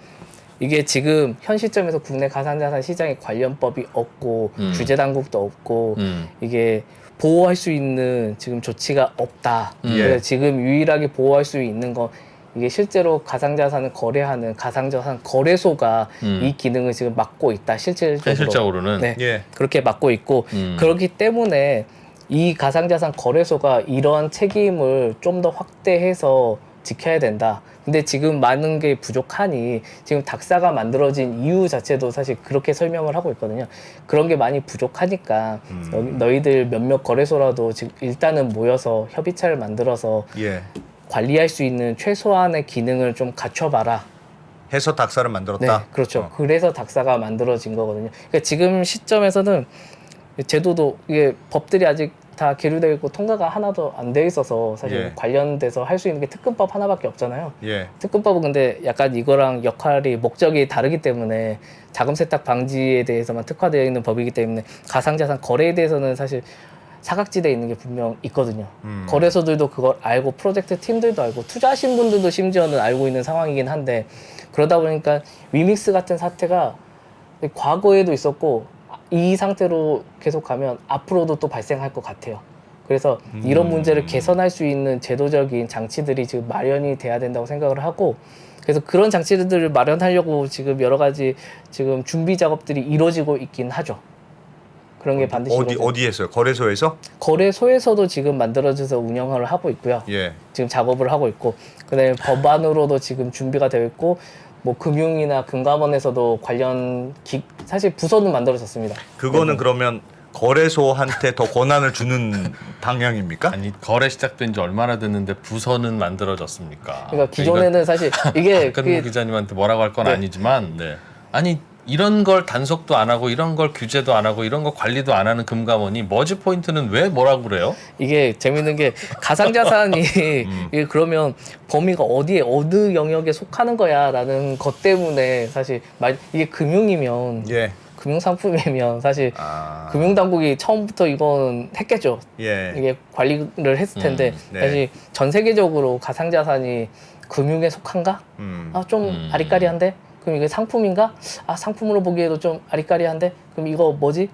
이게 지금 현 시점에서 국내 가상자산 시장에 관련법이 없고 규제 당국도 없고 이게 보호할 수 있는 지금 조치가 없다. 그래서 지금 유일하게 보호할 수 있는 건 이게 실제로 가상자산을 거래하는 가상자산 거래소가 이 기능을 지금 맡고 있다. 현실적으로는 네, 예. 그렇게 맡고 있고 그렇기 때문에 이 가상자산 거래소가 이러한 책임을 좀 더 확대해서 지켜야 된다. 근데 지금 많은 게 부족하니 지금 닥사가 만들어진 이유 자체도 사실 그렇게 설명을 하고 있거든요. 그런 게 많이 부족하니까 너희들 몇몇 거래소라도 지금 일단은 모여서 협의체를 만들어서 예. 관리할 수 있는 최소한의 기능을 좀 갖춰봐라. 해서 닥사를 네, 만들었다. 그렇죠. 그래서 닥사가 만들어진 거거든요. 그러니까 지금 시점에서는 제도도 이게 법들이 아직 다 계류되어 있고 통과가 하나도 안 돼 있어서 사실 예. 관련돼서 할 수 있는 게 특근법 하나밖에 없잖아요. 예. 특근법은 근데 약간 이거랑 역할이 목적이 다르기 때문에 자금 세탁 방지에 대해서만 특화되어 있는 법이기 때문에 가상자산 거래에 대해서는 사실 사각지대에 있는 게 분명 있거든요. 거래소들도 그걸 알고 프로젝트 팀들도 알고 투자하신 분들도 심지어는 알고 있는 상황이긴 한데 그러다 보니까 위믹스 같은 사태가 과거에도 있었고 이 상태로 계속 가면 앞으로도 또 발생할 것 같아요. 그래서 이런 문제를 개선할 수 있는 제도적인 장치들이 지금 마련이 돼야 된다고 생각을 하고 그래서 그런 장치들을 마련하려고 지금 여러 가지 지금 준비 작업들이 이루어지고 있긴 하죠. 그런 게 반드시 어디에서요? 거래소에서? 거래소에서도 지금 만들어져서 운영을 하고 있고요. 예. 지금 작업을 하고 있고, 그다음에 법안으로도 지금 준비가 되어 있고, 뭐 금융이나 금감원에서도 관련 사실 부서는 만들어졌습니다. 그거는 그러면 거래소한테 더 권한을 주는 방향입니까? 아니 거래 시작된 지 얼마나 됐는데 부서는 만들어졌습니까? 그러니까 기존에는 사실 이게 박근무 기자님한테 뭐라고 할 건 네. 아니지만 아니 이런 걸 단속도 안 하고 이런 걸 규제도 안 하고 이런 거 관리도 안 하는 금감원이 머지 포인트는 왜 뭐라고 그래요? 이게 재밌는 게 가상자산이 이게 그러면 범위가 어느 영역에 속하는 거야라는 것 때문에 사실 이게 금융이면 예. 금융 상품이면 사실 금융 당국이 처음부터 이건 했겠죠. 예. 이게 관리를 했을 텐데 네. 사실 전 세계적으로 가상자산이 금융에 속한가? 좀 아리까리한데? 그럼 이게 상품인가? 상품으로 보기에도 좀 아리까리한데? 그럼 이거 뭐지?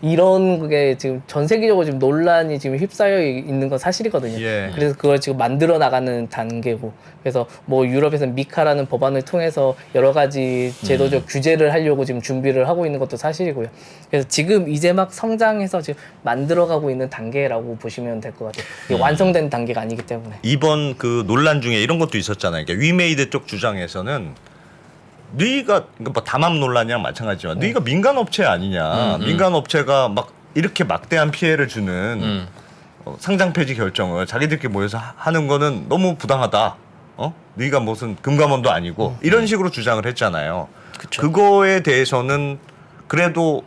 이런 게 지금 전 세계적으로 지금 논란이 지금 휩싸여 있는 건 사실이거든요. 예. 그래서 그걸 지금 만들어 나가는 단계고, 그래서 뭐 유럽에서는 미카라는 법안을 통해서 여러 가지 제도적 규제를 하려고 지금 준비를 하고 있는 것도 사실이고요. 그래서 지금 이제 막 성장해서 지금 만들어가고 있는 단계라고 보시면 될 것 같아요. 이게 완성된 단계가 아니기 때문에. 이번 그 논란 중에 이런 것도 있었잖아요. 그러니까 위메이드 쪽 주장에서는 네가 뭐 담합 논란이랑 마찬가지지만 네가 민간 업체 아니냐. 민간 업체가 막 이렇게 막대한 피해를 주는 상장 폐지 결정을 자기들끼리 모여서 하는 거는 너무 부당하다. 네가 무슨 금감원도 아니고 이런 식으로 주장을 했잖아요. 그쵸. 그거에 대해서는 그래도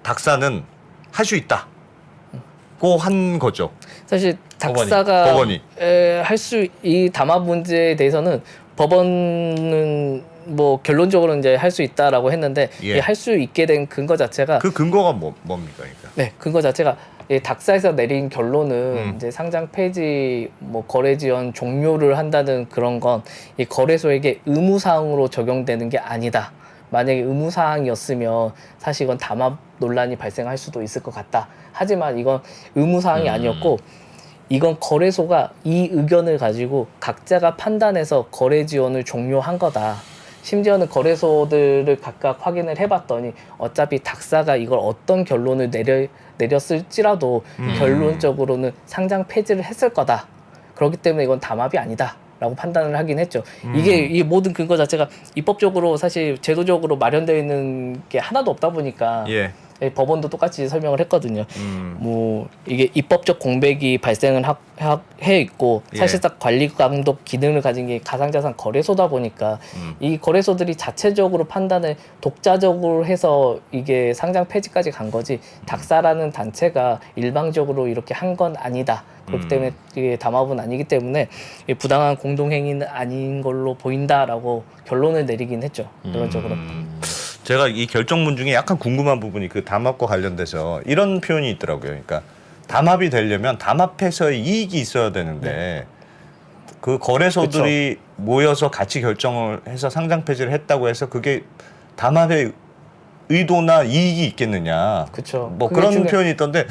닥사는 할 수 있다고 한 거죠. 사실 닥사가 법원이. 이 담합 문제에 대해서는 법원은 뭐 결론적으로 이제 할 수 있다라고 했는데 예. 할 수 있게 된 근거 자체가 그 근거가 뭡니까? 그러니까. 네, 근거 자체가 이 닥사에서 내린 결론은 이제 상장 폐지, 뭐 거래 지원 종료를 한다는 그런 건 이 거래소에게 의무 사항으로 적용되는 게 아니다. 만약에 의무 사항이었으면 사실 이건 담합 논란이 발생할 수도 있을 것 같다. 하지만 이건 의무 사항이 아니었고 이건 거래소가 이 의견을 가지고 각자가 판단해서 거래 지원을 종료한 거다. 심지어는 거래소들을 각각 확인을 해봤더니 어차피 닥사가 이걸 어떤 결론을 내렸을지라도 결론적으로는 상장 폐지를 했을 거다. 그렇기 때문에 이건 담합이 아니다. 라고 판단을 하긴 했죠. 이게 이 모든 근거 자체가 입법적으로 사실 제도적으로 마련되어 있는 게 하나도 없다 보니까 예. 법원도 똑같이 설명을 했거든요. 뭐 이게 입법적 공백이 발생을 해 있고 예. 사실상 관리 감독 기능을 가진 게 가상자산 거래소다 보니까 이 거래소들이 자체적으로 판단을 독자적으로 해서 이게 상장 폐지까지 간 거지 닥사라는 단체가 일방적으로 이렇게 한 건 아니다. 그렇기 때문에 이게 담합은 아니기 때문에 부당한 공동행위는 아닌 걸로 보인다라고 결론을 내리긴 했죠. 결론적으로. 제가 이 결정문 중에 약간 궁금한 부분이 그 담합과 관련돼서 이런 표현이 있더라고요. 그러니까 담합이 되려면 담합해서의 이익이 있어야 되는데 그 거래소들이 모여서 같이 결정을 해서 상장 폐지를 했다고 해서 그게 담합의 의도나 이익이 있겠느냐. 그쵸. 뭐 그게 그런 표현이 있던데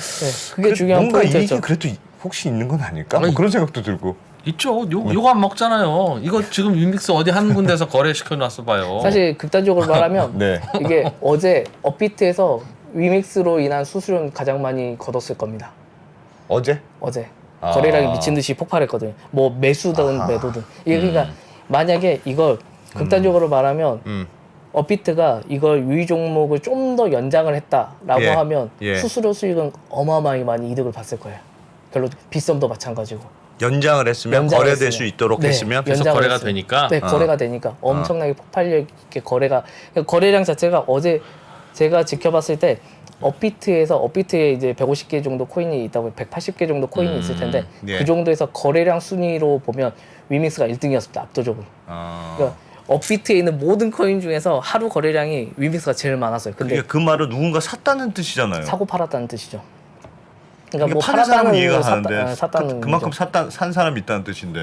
그게 중요한 뭔가 포인트였죠. 이익이 그래도 혹시 있는 건 아닐까? 뭐 아니, 그런 생각도 들고. 있죠. 요거 안 먹잖아요. 이거 지금 윈믹스 어디 한 군데서 거래시켜 놨어 봐요. 사실 극단적으로 말하면 네. 이게 어제 업비트에서 위믹스로 인한 수수료는 가장 많이 거뒀을 겁니다. 어제? 어제 거래량이 아. 미친 듯이 폭발했거든요. 뭐 매수든 매도든. 이게 그러니까 만약에 이걸 극단적으로 말하면 업비트가 이걸 유의 종목을 좀 더 연장을 했다라고 예. 하면 예. 수수료 수익은 어마어마하게 많이 이득을 봤을 거예요. 결론 빗썸도 마찬가지고. 연장을 했으면 연장을 거래될 했으면. 수 있도록 네, 했으면 계속 연장을 거래가 했어요. 되니까. 네, 거래가 되니까 엄청나게 폭발력 있게 거래가 그러니까 거래량 자체가 어제 제가 지켜봤을 때 업비트에 이제 150개 정도 코인이 있다고 180개 정도 코인이 있을 텐데 예. 그 정도에서 거래량 순위로 보면 위믹스가 1등이었습니다. 압도적으로. 그러니까 업비트에 있는 모든 코인 중에서 하루 거래량이 위믹스가 제일 많았어요. 근데 그러니까 그 말은 누군가 샀다는 뜻이잖아요. 사고 팔았다는 뜻이죠. 그러니까 뭐 파는 사람은 이해가 샀다- 가는데 샀다는 그만큼 거죠. 산 사람이 있다는 뜻인데.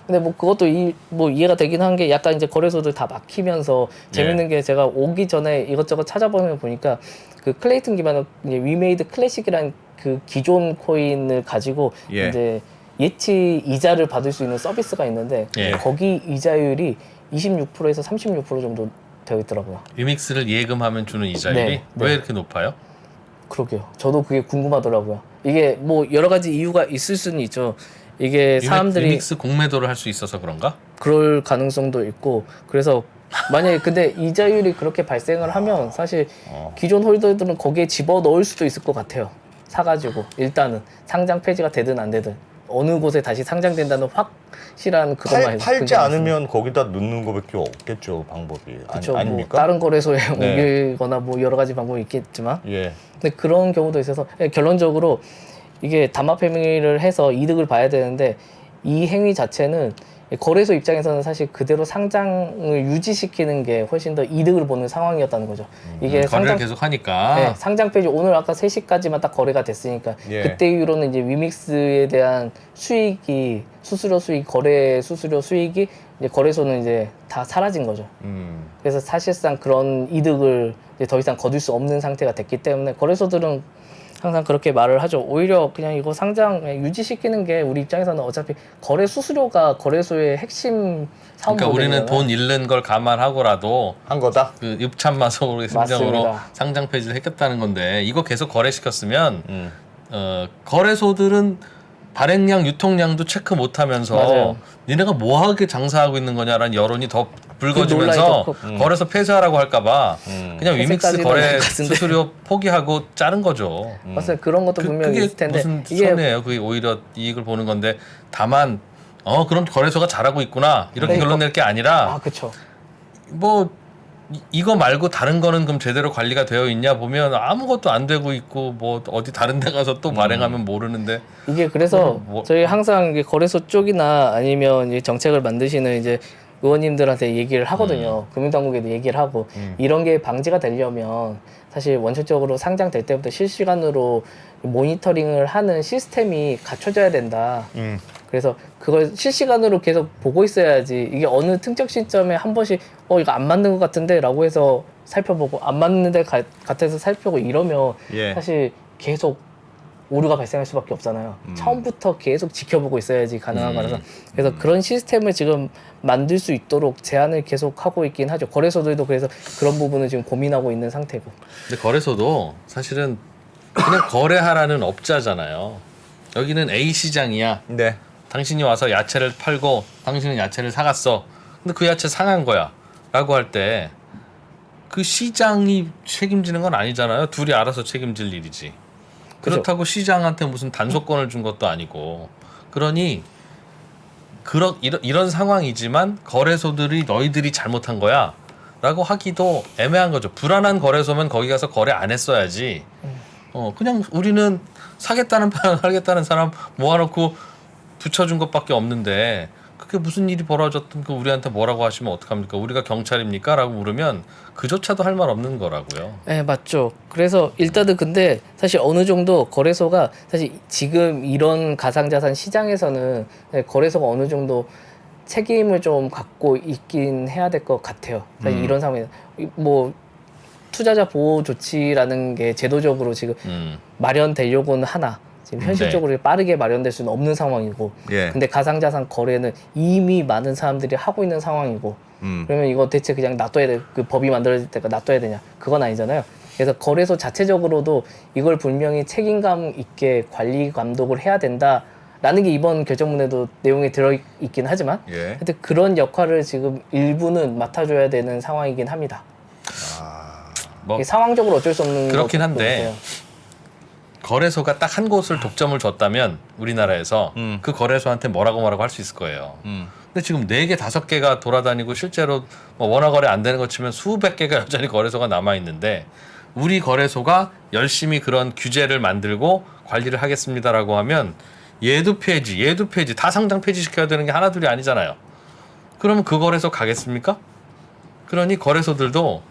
근데 뭐 그것도 뭐 이해가 되긴 한 게 약간 이제 거래소들 다 막히면서 재밌는 게 제가 오기 전에 이것저것 찾아보니까 그 클레이튼 기반의 이제 위메이드 클래식이라는 그 기존 코인을 가지고 예. 이제 예치 이자를 받을 수 있는 서비스가 있는데 예. 거기 이자율이 26%에서 36% 정도 되어 있더라고요. 위믹스를 예금하면 주는 이자율이 네, 네. 왜 이렇게 높아요? 그러게요. 저도 그게 궁금하더라고요. 이게 뭐 여러 가지 이유가 있을 수는 있죠. 이게 사람들이 유믹스 공매도를 할 수 있어서 그런가? 그럴 가능성도 있고 그래서 만약에 근데 이자율이 그렇게 발생을 하면 사실 기존 홀더들은 거기에 집어 넣을 수도 있을 것 같아요. 사가지고 일단은 상장 폐지가 되든 안 되든 어느 곳에 다시 상장된다는 확실한 그것만 팔지 않으면 거기다 넣는 거밖에 없겠죠, 방법이. 그렇죠. 뭐 아닙니까? 다른 거래소에 네. 옮기거나 뭐 여러 가지 방법이 있겠지만 예. 근데 그런 경우도 있어서 결론적으로 이게 담합 행위를 해서 이득을 봐야 되는데 이 행위 자체는 거래소 입장에서는 사실 그대로 상장을 유지시키는 게 훨씬 더 이득을 보는 상황이었다는 거죠. 이게 거래를 계속 하니까. 네, 상장 페이지 오늘 아까 3시까지만 딱 거래가 됐으니까 예. 그때 이후로는 이제 위믹스에 대한 수익이 수수료 수익, 거래 수수료 수익이 이제 거래소는 이제 다 사라진 거죠. 그래서 사실상 그런 이득을 이제 더 이상 거둘 수 없는 상태가 됐기 때문에 거래소들은 항상 그렇게 말을 하죠. 오히려 그냥 이거 상장 유지시키는 게 우리 입장에서는 어차피 거래 수수료가 거래소의 핵심 사업 그러니까 우리는 모델이잖아요. 돈 잃는 걸 감안하고라도 한 거다. 그 입참마속으로 심정으로 맞습니다. 상장 폐지를 했겠다는 건데 이거 계속 거래시켰으면 거래소들은 발행량 유통량도 체크 못하면서 맞아요. 니네가 뭐하게 장사하고 있는 거냐라는 여론이 더 논란이 불거지면서 더 거래소 폐쇄하라고 할까봐 그냥 위믹스 폐쇄까지는 거래 아닌 것 같은데. 수수료 포기하고 자른 거죠. 맞아요. 그런 것도 분명히 그게 있을 텐데 무슨 이게 손해예요? 그게 오히려 이익을 보는 건데 다만 그럼 거래소가 잘하고 있구나 이렇게 네, 결론 낼 게 아니라 아 그렇죠. 뭐 이거 말고 다른 거는 그럼 제대로 관리가 되어 있냐 보면 아무것도 안 되고 있고 뭐 어디 다른 데 가서 또 발행하면 모르는데 이게 그래서 뭐- 저희 항상 이게 거래소 쪽이나 아니면 이 정책을 만드시는 이제 의원님들한테 얘기를 하거든요. 금융당국에도 얘기를 하고 이런 게 방지가 되려면 사실 원칙적으로 상장될 때부터 실시간으로 모니터링을 하는 시스템이 갖춰져야 된다. 그래서 그걸 실시간으로 계속 보고 있어야지 이게 어느 특정 시점에 한 번씩 이거 안 맞는 것 같은데 라고 해서 살펴보고 안 맞는 데 같아서 살펴보고 이러면 예. 사실 계속 오류가 발생할 수밖에 없잖아요. 처음부터 계속 지켜보고 있어야지 가능한 거라서 그래서 그런 시스템을 지금 만들 수 있도록 제안을 계속 하고 있긴 하죠. 거래소들도 그래서 그런 부분을 지금 고민하고 있는 상태고. 근데 거래소도 사실은 그냥 거래하라는 업자잖아요. 여기는 A 시장이야. 네. 당신이 와서 야채를 팔고 당신은 야채를 사갔어. 근데 그 야채 상한 거야. 라고 할 때 그 시장이 책임지는 건 아니잖아요. 둘이 알아서 책임질 일이지. 그죠. 그렇다고 시장한테 무슨 단속권을 준 것도 아니고. 그러니 이런 상황이지만 거래소들이 너희들이 잘못한 거야. 라고 하기도 애매한 거죠. 불안한 거래소면 거기 가서 거래 안 했어야지. 그냥 우리는 사겠다는 사람 모아놓고 붙여준 것밖에 없는데 그게 무슨 일이 벌어졌든 그 우리한테 뭐라고 하시면 어떡합니까? 우리가 경찰입니까? 라고 물으면 그조차도 할 말 없는 거라고요. 네, 맞죠. 그래서 일단은 근데 사실 어느 정도 거래소가 사실 지금 이런 가상자산 시장에서는 거래소가 어느 정도 책임을 좀 갖고 있긴 해야 될 것 같아요. 사실 이런 상황에서 뭐 투자자 보호 조치라는 게 제도적으로 지금 마련되려고는 하나 지금 현실적으로 빠르게 마련될 수는 없는 상황이고 예. 근데 가상자산 거래는 이미 많은 사람들이 하고 있는 상황이고 그러면 이거 대체 그냥 놔둬야 돼? 그 법이 만들어질 때까지 놔둬야 되냐? 그건 아니잖아요. 그래서 거래소 자체적으로도 이걸 분명히 책임감 있게 관리 감독을 해야 된다라는 게 이번 결정문에도 내용에 들어있긴 하지만 예. 하여튼 그런 역할을 지금 일부는 맡아줘야 되는 상황이긴 합니다. 뭐 이게 상황적으로 어쩔 수 없는 그렇긴 것도 한데 있어요. 거래소가 딱 한 곳을 독점을 줬다면 우리나라에서 그 거래소한테 뭐라고 할 수 있을 거예요. 근데 지금 4개, 5개가 돌아다니고 실제로 뭐 원화 거래 안 되는 거 치면 수백 개가 여전히 거래소가 남아 있는데 우리 거래소가 열심히 그런 규제를 만들고 관리를 하겠습니다라고 하면 얘도 폐지 다 상장 폐지시켜야 되는 게 하나둘이 아니잖아요. 그러면 그 거래소 가겠습니까? 그러니 거래소들도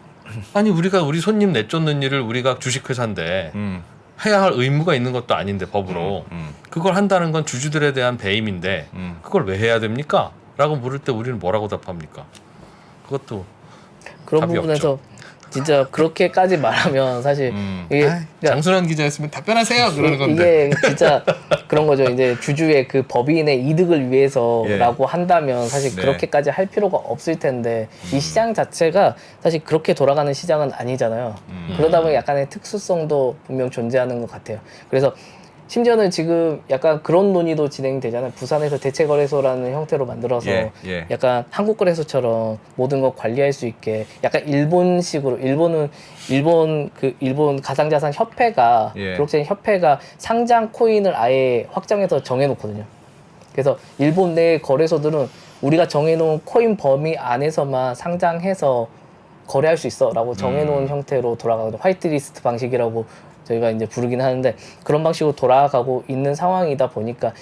아니 우리가 우리 손님 내쫓는 일을 우리가 주식회사인데 해야 할 의무가 있는 것도 아닌데 법으로 그걸 한다는 건 주주들에 대한 배임인데 그걸 왜 해야 됩니까? 라고 물을 때 우리는 뭐라고 답합니까? 그것도 그런 답이 부분에서 진짜 그렇게까지 말하면 사실 이게 그러니까 장순환 기자였으면 답변하세요 그러는 건데 이게 진짜 그런 거죠. 이제 주주의 그 법인의 이득을 위해서라고 한다면 사실 네. 그렇게까지 할 필요가 없을 텐데 이 시장 자체가 사실 그렇게 돌아가는 시장은 아니잖아요. 그러다 보니 약간의 특수성도 분명 존재하는 것 같아요. 그래서 심지어는 지금 약간 그런 논의도 진행되잖아요. 부산에서 대체거래소라는 형태로 만들어서 예. 약간 한국거래소처럼 모든 걸 관리할 수 있게 약간 일본식으로 일본 가상자산 협회가 예. 블록체인 협회가 상장 코인을 아예 확정해서 정해놓거든요. 그래서 일본 내 거래소들은 우리가 정해놓은 코인 범위 안에서만 상장해서 거래할 수 있어라고 정해놓은 형태로 돌아가거든요. 화이트리스트 방식이라고 저희가 이제 부르긴 하는데 그런 방식으로 돌아가고 있는 상황이다 보니까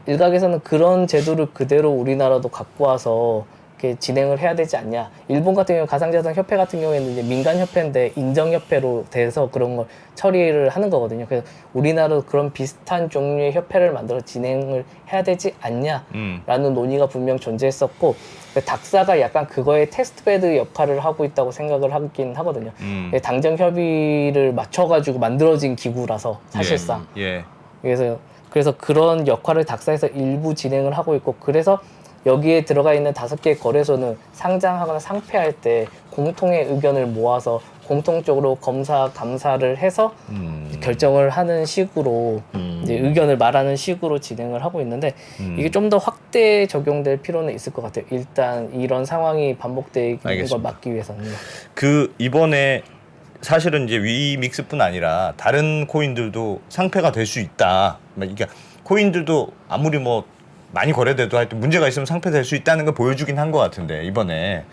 일각에서는 그런 제도를 그대로 우리나라도 갖고 와서 이렇게 진행을 해야 되지 않냐. 일본 같은 경우 가상자산 협회 같은 경우에는 이제 민간 협회인데 인정 협회로 돼서 그런 걸 처리를 하는 거거든요. 그래서 우리나라도 그런 비슷한 종류의 협회를 만들어 진행을 해야 되지 않냐라는 논의가 분명 존재했었고 닥사가 약간 그거의 테스트베드 역할을 하고 있다고 생각을 하긴 하거든요. 당정 협의를 맞춰가지고 만들어진 기구라서 사실상. 예. 그래서 그런 역할을 닥사에서 일부 진행을 하고 있고 그래서 여기에 들어가 있는 5개의 거래소는 상장하거나 상폐할 때 공통의 의견을 모아서 공통적으로 검사 감사를 해서 결정을 하는 식으로 이제 의견을 말하는 식으로 진행을 하고 있는데 이게 좀 더 확대 적용될 필요는 있을 것 같아요. 일단 이런 상황이 반복되는 걸 막기 위해서는. 그 이번에 사실은 이제 위믹스뿐 아니라 다른 코인들도 상폐가 될 수 있다. 그러니까 코인들도 아무리 뭐 많이 거래돼도 하여튼 문제가 있으면 상폐될 수 있다는 걸 보여주긴 한 것 같은데 이번에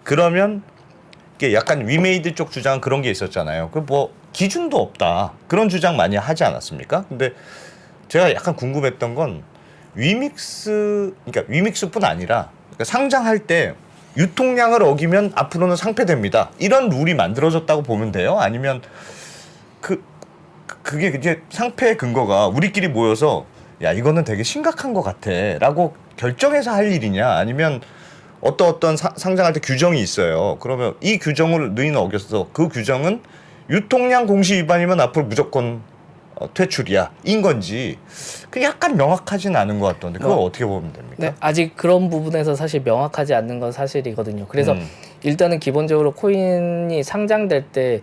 그러면 이게 약간 위메이드 쪽 주장은 그런 게 있었잖아요. 그 뭐 기준도 없다 그런 주장 많이 하지 않았습니까? 근데 제가 약간 궁금했던 건 그러니까 위믹스뿐 아니라 그러니까 상장할 때 유통량을 어기면 앞으로는 상폐됩니다. 이런 룰이 만들어졌다고 보면 돼요? 아니면 그게 이제 상폐의 근거가 우리끼리 모여서 야 이거는 되게 심각한 것 같아라고 결정해서 할 일이냐 아니면 어떤 상장할 때 규정이 있어요. 그러면 이 규정을 너희는 어겼어. 그 규정은 유통량 공시 위반이면 앞으로 무조건 퇴출이야 인 건지 그게 약간 명확하진 않은 것 같던데 그거 어떻게 보면 됩니까? 네, 아직 그런 부분에서 사실 명확하지 않는 건 사실이거든요. 그래서 일단은 기본적으로 코인이 상장될 때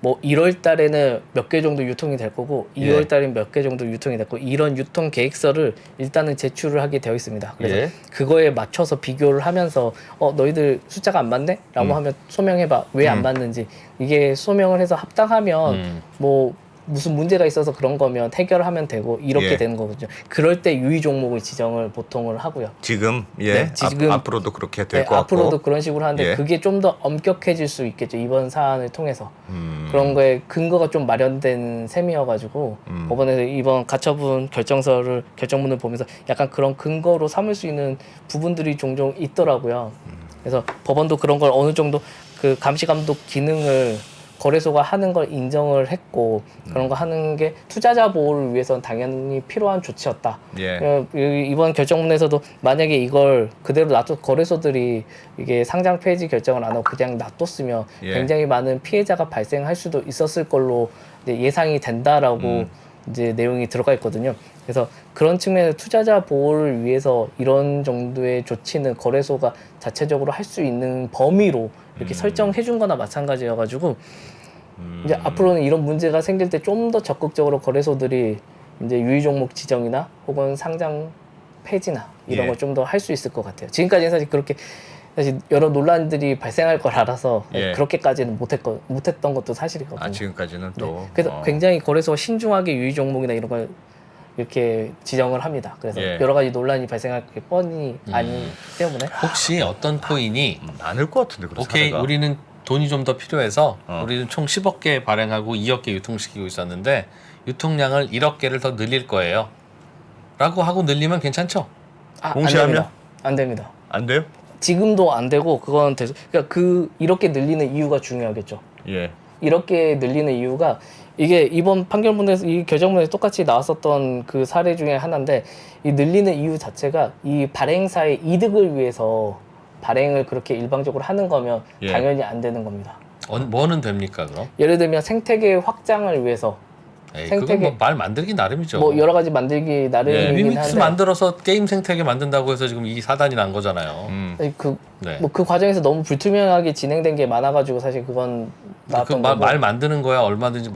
뭐 1월 달에는 몇 개 정도 유통이 될 거고 2월 달에는 몇 개 정도 유통이 될 거고 이런 유통 계획서를 일단은 제출을 하게 되어 있습니다. 그래서 그거에 맞춰서 비교를 하면서 너희들 숫자가 안 맞네? 라고 하면 소명해봐. 왜 안 맞는지. 이게 소명을 해서 합당하면 뭐 무슨 문제가 있어서 그런 거면 해결하면 되고 이렇게 되는 거거든요. 그럴 때 유의 종목을 지정을 보통을 하고요. 지금 지금 앞으로도 그렇게 될 것 같고 앞으로도 그런 식으로 하는데 그게 좀 더 엄격해질 수 있겠죠. 이번 사안을 통해서 그런 거에 근거가 좀 마련된 셈이어가지고 법원에서 이번 가처분 결정문을 보면서 약간 그런 근거로 삼을 수 있는 부분들이 종종 있더라고요. 그래서 법원도 그런 걸 어느 정도 그 감시 감독 기능을 거래소가 하는 걸 인정을 했고 그런 거 하는 게 투자자 보호를 위해서는 당연히 필요한 조치였다. 이번 결정문에서도 만약에 이걸 그대로 거래소들이 이게 상장 폐지 결정을 안 하고 그냥 놔뒀으면 굉장히 많은 피해자가 발생할 수도 있었을 걸로 이제 예상이 된다라고 이제 내용이 들어가 있거든요. 그래서 그런 측면에서 투자자 보호를 위해서 이런 정도의 조치는 거래소가 자체적으로 할 수 있는 범위로 이렇게 설정해 준 거나 마찬가지여가지고 이제 앞으로는 이런 문제가 생길 때 좀 더 적극적으로 거래소들이 이제 유의 종목 지정이나 혹은 상장 폐지나 이런 걸 좀 더 할 수 있을 것 같아요. 지금까지는 사실 그렇게 사실 여러 논란들이 발생할 걸 알아서 그렇게까지는 못했던 것도 사실이거든요. 지금까지는 또 그래서 굉장히 거래소가 신중하게 유의 종목이나 이런 걸 이렇게 지정을 합니다. 그래서 여러 가지 논란이 발생할 게 뻔히 아니기 때문에 혹시 어떤 코인이 많을 것 같은데 그런 오케이 사례가. 우리는 돈이 좀 더 필요해서 우리는 총 10억 개 발행하고 2억 개 유통시키고 있었는데 유통량을 1억 개를 더 늘릴 거예요. 라고 하고 늘리면 괜찮죠? 공시하면? 안 됩니다. 안 돼요? 지금도 안 되고 그건 그러니까 이렇게 늘리는 이유가 중요하겠죠. 이렇게 늘리는 이유가 이게 이번 판결문에서 이 결정문에서 똑같이 나왔었던 그 사례 중에 하나인데 이 늘리는 이유 자체가 이 발행사의 이득을 위해서 발행을 그렇게 일방적으로 하는 거면 당연히 안 되는 겁니다. 뭐는 됩니까 그럼? 예를 들면 생태계 확장을 위해서 에이, 생태계 그건 뭐말 만들기 나름이죠. 뭐 여러 가지 만들기 나름이긴 리믹스 한데 만들어서 게임 생태계 만든다고 해서 지금 이 사단이 난 거잖아요. 네. 뭐 그 과정에서 너무 불투명하게 진행된 게 많아가지고 사실 그건 나왔던 거고. 말 만드는 거야 얼마든지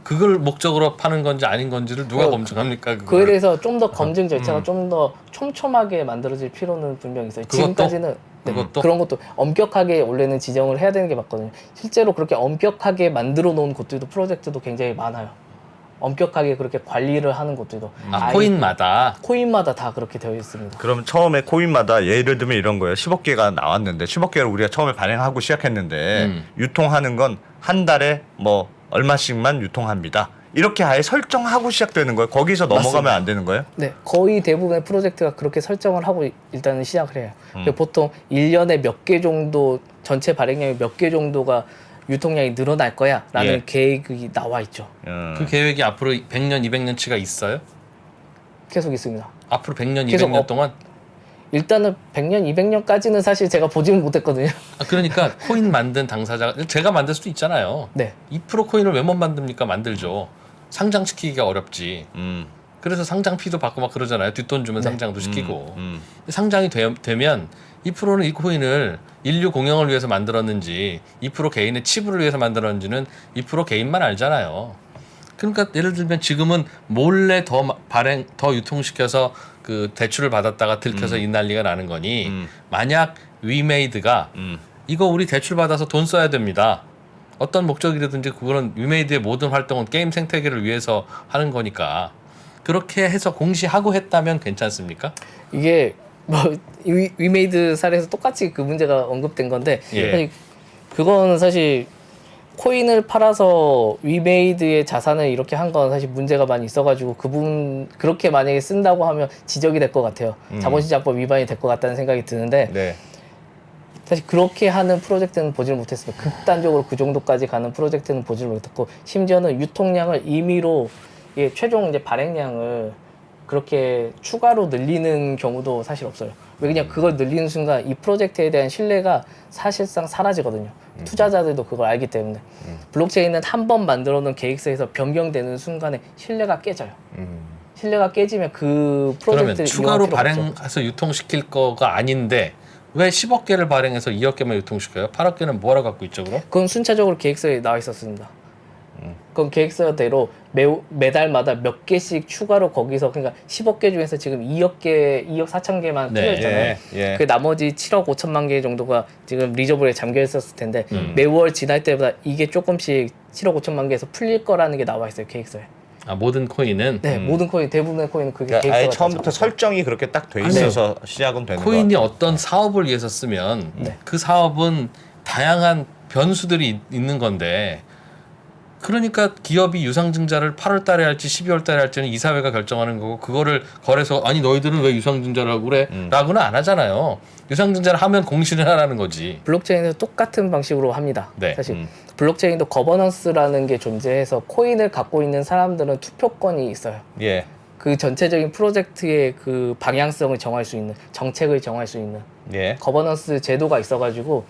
그걸 목적으로 파는 건지 아닌 건지를 누가 검증합니까? 그거를? 그에 대해서 좀 더 검증 절차가 좀 더 촘촘하게 만들어질 필요는 분명히 있어요. 그것도? 지금까지는 그것도? 그런 것도 엄격하게 원래는 지정을 해야 되는 게 맞거든요. 실제로 그렇게 엄격하게 만들어 놓은 곳들도 프로젝트도 굉장히 많아요. 엄격하게 그렇게 관리를 하는 곳들도 코인마다 다 그렇게 되어 있습니다. 그럼 처음에 코인마다 예를 들면 이런 거예요. 10억개가 나왔는데 10억개를 우리가 처음에 발행하고 시작했는데 유통하는 건 한 달에 뭐 얼마씩만 유통합니다. 이렇게 아예 설정하고 시작되는 거예요. 거기서 넘어가면 맞습니다. 안 되는 거예요? 네, 거의 대부분의 프로젝트가 그렇게 설정을 하고 일단은 시작을 해요. 보통 1년에 몇 개 정도 전체 발행량이 몇 개 정도가 유통량이 늘어날 거야 라는 예. 계획이 나와 있죠. 그 계획이 앞으로 100년, 200년치가 있어요? 계속 있습니다. 앞으로 100년, 계속 200년 동안? 일단은 100년, 200년까지는 사실 제가 보지는 못했거든요. 그러니까 코인 만든 당사자가 제가 만들 수도 있잖아요. 네. 2% 코인을 왜 못 만듭니까? 만들죠. 상장시키기가 어렵지. 그래서 상장피도 받고 막 그러잖아요. 뒷돈 주면 상장도 시키고. 상장이 되면 2%는 이 코인을 인류 공영을 위해서 만들었는지 2% 개인의 치부를 위해서 만들었는지는 2% 개인만 알잖아요. 그러니까 예를 들면 지금은 몰래 더 유통시켜서 그 대출을 받았다가 들켜서 이 난리가 나는 거니 만약 위메이드가 이거 우리 대출 받아서 돈 써야 됩니다. 어떤 목적이라든지 그거는 위메이드의 모든 활동은 게임 생태계를 위해서 하는 거니까 그렇게 해서 공시하고 했다면 괜찮습니까? 이게 뭐 위메이드 사례에서 똑같이 그 문제가 언급된 건데 예. 사실 그건 사실 코인을 팔아서 위메이드의 자산을 이렇게 한 건 사실 문제가 많이 있어가지고 그 부분 그렇게 만약에 쓴다고 하면 지적이 될 것 같아요. 자본시장법 위반이 될 것 같다는 생각이 드는데 네. 사실 그렇게 하는 프로젝트는 보지를 못했습니다. 극단적으로 그 정도까지 가는 프로젝트는 보지를 못했고 심지어는 유통량을 임의로 최종 이제 발행량을 그렇게 추가로 늘리는 경우도 사실 없어요. 왜 그냥 그걸 늘리는 순간 이 프로젝트에 대한 신뢰가 사실상 사라지거든요. 투자자들도 그걸 알기 때문에 블록체인은 한 번 만들어 놓은 계획서에서 변경되는 순간에 신뢰가 깨져요. 신뢰가 깨지면 그 그러면 프로젝트를 추가로 이용할 필요가 없죠. 발행해서 유통시킬 거가 아닌데 왜 10억 개를 발행해서 2억 개만 유통시켜요? 8억 개는 뭐하러 갖고 있죠 그럼? 그건 순차적으로 계획서에 나와 있었습니다. 그건 계획서대로 매달마다 몇 개씩 추가로 거기서 그러니까 10억 개 중에서 지금 2억 4천 개만 네. 투여했잖아요. 예. 그 나머지 7억 5천만 개 정도가 지금 리저블에 잠겨 있었을 텐데 매월 지날 때보다 이게 조금씩 7억 5천만 개에서 풀릴 거라는 게 나와 있어요 계획서에. 아 모든 코인은 네, 모든 코인 대부분의 코인은 그게 그러니까 계획서가 아예 다 처음부터 적혀있어요. 설정이 그렇게 딱 돼 있어서 시작은 되는 코인이 거예요. 어떤 사업을 위해서 쓰면 그 사업은 다양한 변수들이 있는 건데 그러니까 기업이 유상증자를 8월 달에 할지 12월 달에 할지는 이사회가 결정하는 거고 그거를 거래소 아니 너희들은 왜 유상증자를 하고 그래? 라고는 안 하잖아요. 유상증자를 하면 공시를 하라는 거지. 블록체인은 똑같은 방식으로 합니다. 네. 사실 블록체인도 거버넌스라는 게 존재해서 코인을 갖고 있는 사람들은 투표권이 있어요. 예. 그 전체적인 프로젝트의 그 방향성을 정할 수 있는 정책을 정할 수 있는 예. 거버넌스 제도가 있어가지고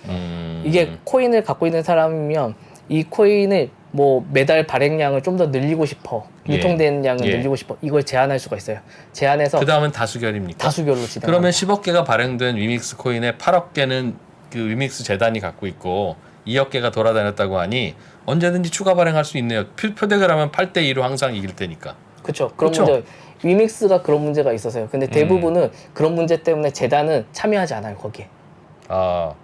이게 코인을 갖고 있는 사람이면 이 코인을 뭐 매달 발행량을 좀 더 늘리고 싶어 예. 유통된 양을 예. 늘리고 싶어 이걸 제한할 수가 있어요. 제한해서 그 다음은 다수결입니까? 다수결로 진행. 그러면 10억 개가 발행된 위믹스 코인에 8억 개는 그 위믹스 재단이 갖고 있고 2억 개가 돌아다녔다고 하니 언제든지 추가 발행할 수 있네요. 표대결 하면 8대 2로 항상 이길 테니까. 그렇죠. 그런 그쵸? 문제 위믹스가 그런 문제가 있어서요. 근데 대부분은 그런 문제 때문에 재단은 참여하지 않아요 거기에. 아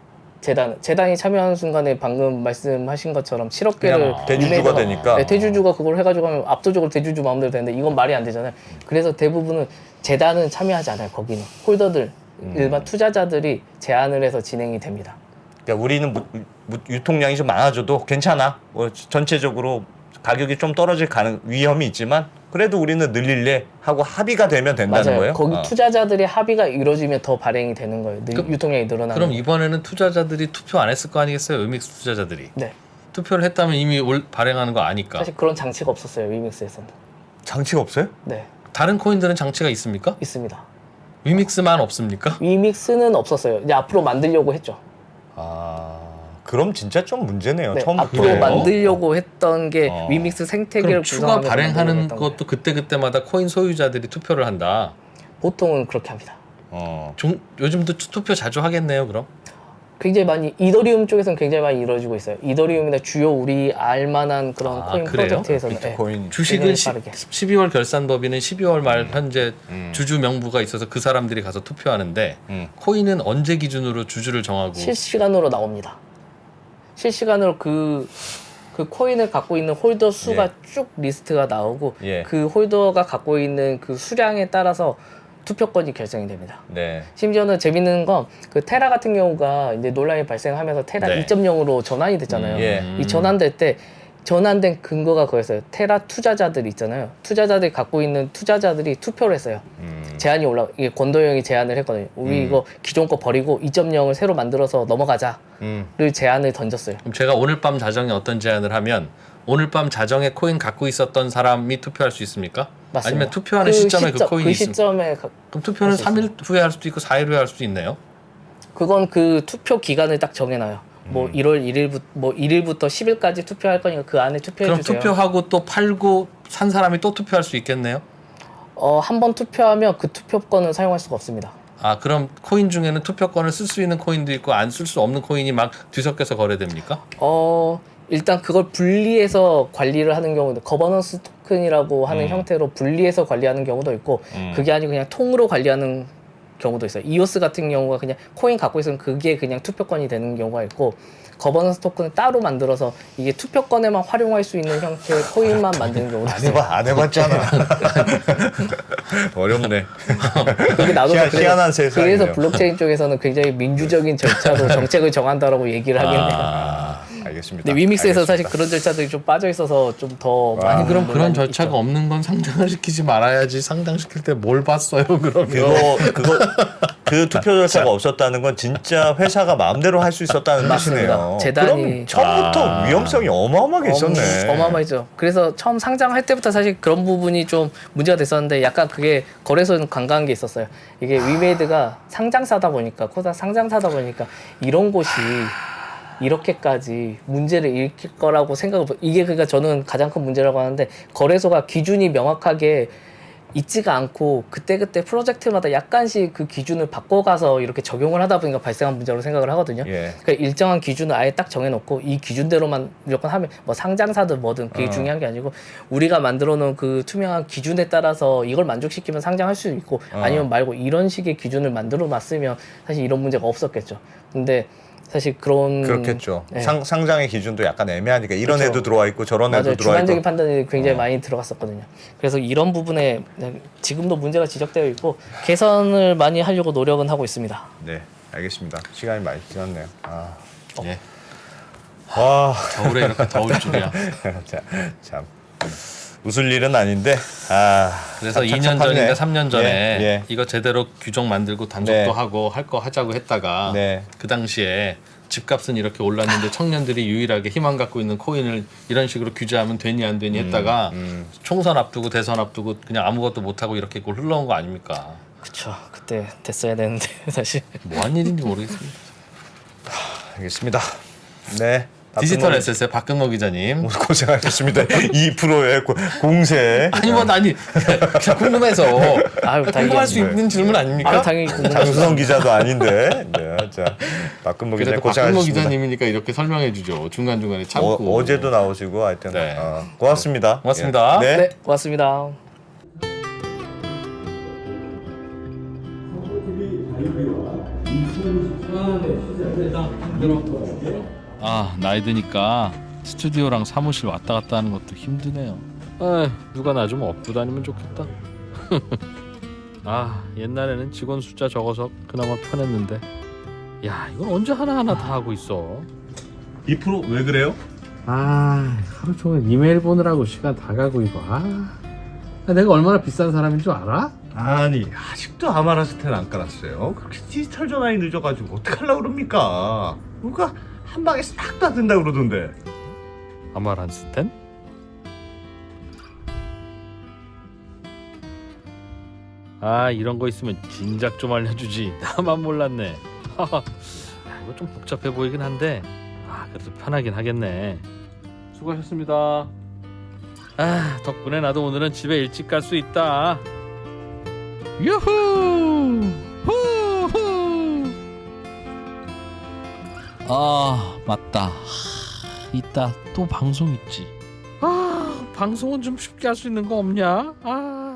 재단이 참여하는 순간에 방금 말씀하신 것처럼 7억 개를 대주주가 되니까. 네, 대주주가 그걸 해가지고 하면 압도적으로 대주주 마음대로 되는데 이건 말이 안 되잖아요. 그래서 대부분은 재단은 참여하지 않아요. 거기는 홀더들 일반 투자자들이 제안을 해서 진행이 됩니다. 그러니까 우리는 유통량이 좀 많아져도 괜찮아. 뭐 전체적으로 가격이 좀 떨어질 위험이 있지만 그래도 우리는 늘릴래 하고 합의가 되면 된다는 맞아요. 거예요. 거기 투자자들의 합의가 이루어지면 더 발행이 되는 거예요. 유통량이 늘어나는. 그럼 거예요. 이번에는 투자자들이 투표 안 했을 거 아니겠어요? 위믹스 투자자들이. 네. 투표를 했다면 이미 발행하는 거 아니까. 사실 그런 장치가 없었어요. 위믹스에서는. 장치가 없어요? 네. 다른 코인들은 장치가 있습니까? 있습니다. 위믹스만 없습니까? 위믹스는 없었어요. 이제 앞으로 만들려고 했죠. 아 그럼 진짜 좀 문제네요. 네, 처음부터. 앞으로 만들려고 했던 게 위믹스 생태계를 그럼 추가 구성하면서 발행하는 만들려고 했던 것도 그때그때마다 코인 소유자들이 투표를 한다. 거예요. 보통은 그렇게 합니다. 요즘도 투표 자주 하겠네요, 그럼? 굉장히 많이 이더리움 쪽에서는 굉장히 많이 이루어지고 있어요. 이더리움이나 주요 우리 알만한 그런 코인 그래요? 프로젝트에서는 비트코인. 주식은 굉장히 빠르게. 12월 결산법인은 12월 말 현재 주주 명부가 있어서 그 사람들이 가서 투표하는데 코인은 언제 기준으로 주주를 정하고 실시간으로 나옵니다. 실시간으로 그 코인을 갖고 있는 홀더 수가 쭉 리스트가 나오고 예. 그 홀더가 갖고 있는 그 수량에 따라서 투표권이 결정이 됩니다. 네. 심지어는 재밌는 건 그 테라 같은 경우가 이제 논란이 발생하면서 테라 네. 2.0으로 전환이 됐잖아요. 예. 이 전환될 때 전환된 근거가 그거였어요. 테라 투자자들 있잖아요. 투자자들이 갖고 있는 투자자들이 투표를 했어요. 제안이 이게 권도영이 제안을 했거든요. 우리 이거 기존 거 버리고 2.0을 새로 만들어서 넘어가자를 제안을 던졌어요. 그럼 제가 오늘 밤 자정에 어떤 제안을 하면 오늘 밤 자정에 코인 갖고 있었던 사람이 투표할 수 있습니까? 맞습니다. 아니면 투표하는 시점에 그 코인이 있습니까? 시점에 그럼 투표는 3일 후에 할 수도 있고 4일 후에 할 수도 있네요. 그건 그 투표 기간을 딱 정해놔요. 뭐 1월 1일부터 뭐 1일부터 10일까지 투표할 거니까 그 안에 투표해 그럼 주세요. 투표하고 또 팔고 산 사람이 또 투표할 수 있겠네요. 한 번 투표하면 그 투표권은 사용할 수가 없습니다. 아 그럼 코인 중에는 투표권을 쓸 수 있는 코인도 있고 안 쓸 수 없는 코인이 막 뒤섞여서 거래됩니까? 일단 그걸 분리해서 관리를 하는 경우도 거버넌스 토큰이라고 하는 형태로 분리해서 관리하는 경우도 있고 그게 아니고 그냥 통으로 관리하는 경우도 있어요. 이오스 같은 경우가 그냥 코인 갖고 있으면 그게 그냥 투표권이 되는 경우가 있고 거버넌스 토큰을 따로 만들어서 이게 투표권에만 활용할 수 있는 형태의 코인만 만드는 경우도 있어요. 안 해봤잖아. 어렵네. 그게 나도 희한한 세상이네요. 그래서 블록체인 쪽에서는 굉장히 민주적인 절차로 정책을 정한다라고 얘기를 하겠네요. 알겠습니다. 근데 위믹스에서 사실 알겠습니다. 그런 절차들이 좀 빠져 있어서 좀 더 많이 그럼 그런 논란이 절차가 있죠. 없는 건 상장을 시키지 말아야지. 상장시킬 때 뭘 봤어요 그러면? 그 투표 절차가 없었다는 건 진짜 회사가 마음대로 할 수 있었다는 뜻이네요. 재단이- 그럼 처음부터 위험성이 어마어마하게 있었네. 어마어마했죠. 그래서 처음 상장할 때부터 사실 그런 부분이 좀 문제가 됐었는데 약간 그게 거래소는 관가한 게 있었어요. 이게 위메이드가 상장사다 보니까 코스닥 상장사다 보니까 이런 곳이 이렇게까지 문제를 일으킬 거라고 생각을 이게 그러니까 저는 가장 큰 문제라고 하는데 거래소가 기준이 명확하게 있지가 않고 그때그때 프로젝트마다 약간씩 그 기준을 바꿔가서 이렇게 적용을 하다 보니까 발생한 문제로 생각을 하거든요. 예. 그러니까 일정한 기준을 아예 딱 정해놓고 이 기준대로만 무조건 하면 뭐 상장사든 뭐든 그게 중요한 게 아니고 우리가 만들어놓은 그 투명한 기준에 따라서 이걸 만족시키면 상장할 수 있고 아니면 말고 이런 식의 기준을 만들어놨으면 사실 이런 문제가 없었겠죠. 근데 사실 그렇겠죠. 네. 상장의 기준도 약간 애매하니까 이런 그렇죠. 애도 들어와 있고 저런 애도 맞아요. 들어와 주관적인 있고. 판단이 굉장히 많이 들어갔었거든요. 그래서 이런 부분에 지금도 문제가 지적되어 있고 개선을 많이 하려고 노력은 하고 있습니다. 네, 알겠습니다. 시간이 많이 지났네요. 예. 와, 겨울에 이렇게 더울 줄이야. 참 웃을 일은 아닌데. 그래서 참 2년 착잡하네. 전인가 3년 전에 예. 이거 제대로 규정 만들고 단속도 네. 하고 할 거 하자고 했다가 네. 그 당시에 집값은 이렇게 올랐는데 청년들이 유일하게 희망 갖고 있는 코인을 이런 식으로 규제하면 되니 안 되니 했다가 총선 앞두고 대선 앞두고 그냥 아무것도 못 하고 이렇게 흘러온 거 아닙니까? 그쵸. 그때 됐어야 되는데 사실. 뭐한 일인지 모르겠습니다. 알겠습니다. 네. 디지털 SS의 박근모 기자님. 고생하셨습니다. 2%의 공세. 아니 뭐 아니 그냥 궁금해서 아유, 궁금할 수 있는 질문 아닙니까? 당연히 장수성 기자도 아닌데. 네, 자 박근모 기자 그래도 박근모 고생하셨습니다. 기자님이니까 이렇게 설명해 주죠. 중간 중간에 참고. 어제도 나오시고 하여튼 네. 고맙습니다. 고맙습니다. 예. 네, 고맙습니다. 아 나이 드니까 스튜디오랑 사무실 왔다 갔다 하는 것도 힘드네요. 누가 나 좀 업고 다니면 좋겠다. 아 옛날에는 직원 숫자 적어서 그나마 편했는데 야 이건 언제 하나하나 다 하고 있어. 2% 왜 그래요? 하루 종일 이메일 보느라고 시간 다 가고 이거. 내가 얼마나 비싼 사람인 줄 알아? 아니 아직도 아마라스텐 안 깔았어요. 그렇게 디지털 전환이 늦어가지고 어떡하려고 그럽니까? 누가 한 방에 싹 다 된다 그러던데. 아마란스텐? 이런 거 있으면 진작 좀 알려주지. 나만 몰랐네. 야, 이거 좀 복잡해 보이긴 한데 그래도 편하긴 하겠네. 수고하셨습니다. 아, 덕분에 나도 오늘은 집에 일찍 갈 수 있다. 유후! 후후! 아, 맞다. 이따 또 방송 있지. 아, 방송은 좀 쉽게 할 수 있는 거 없냐? 아.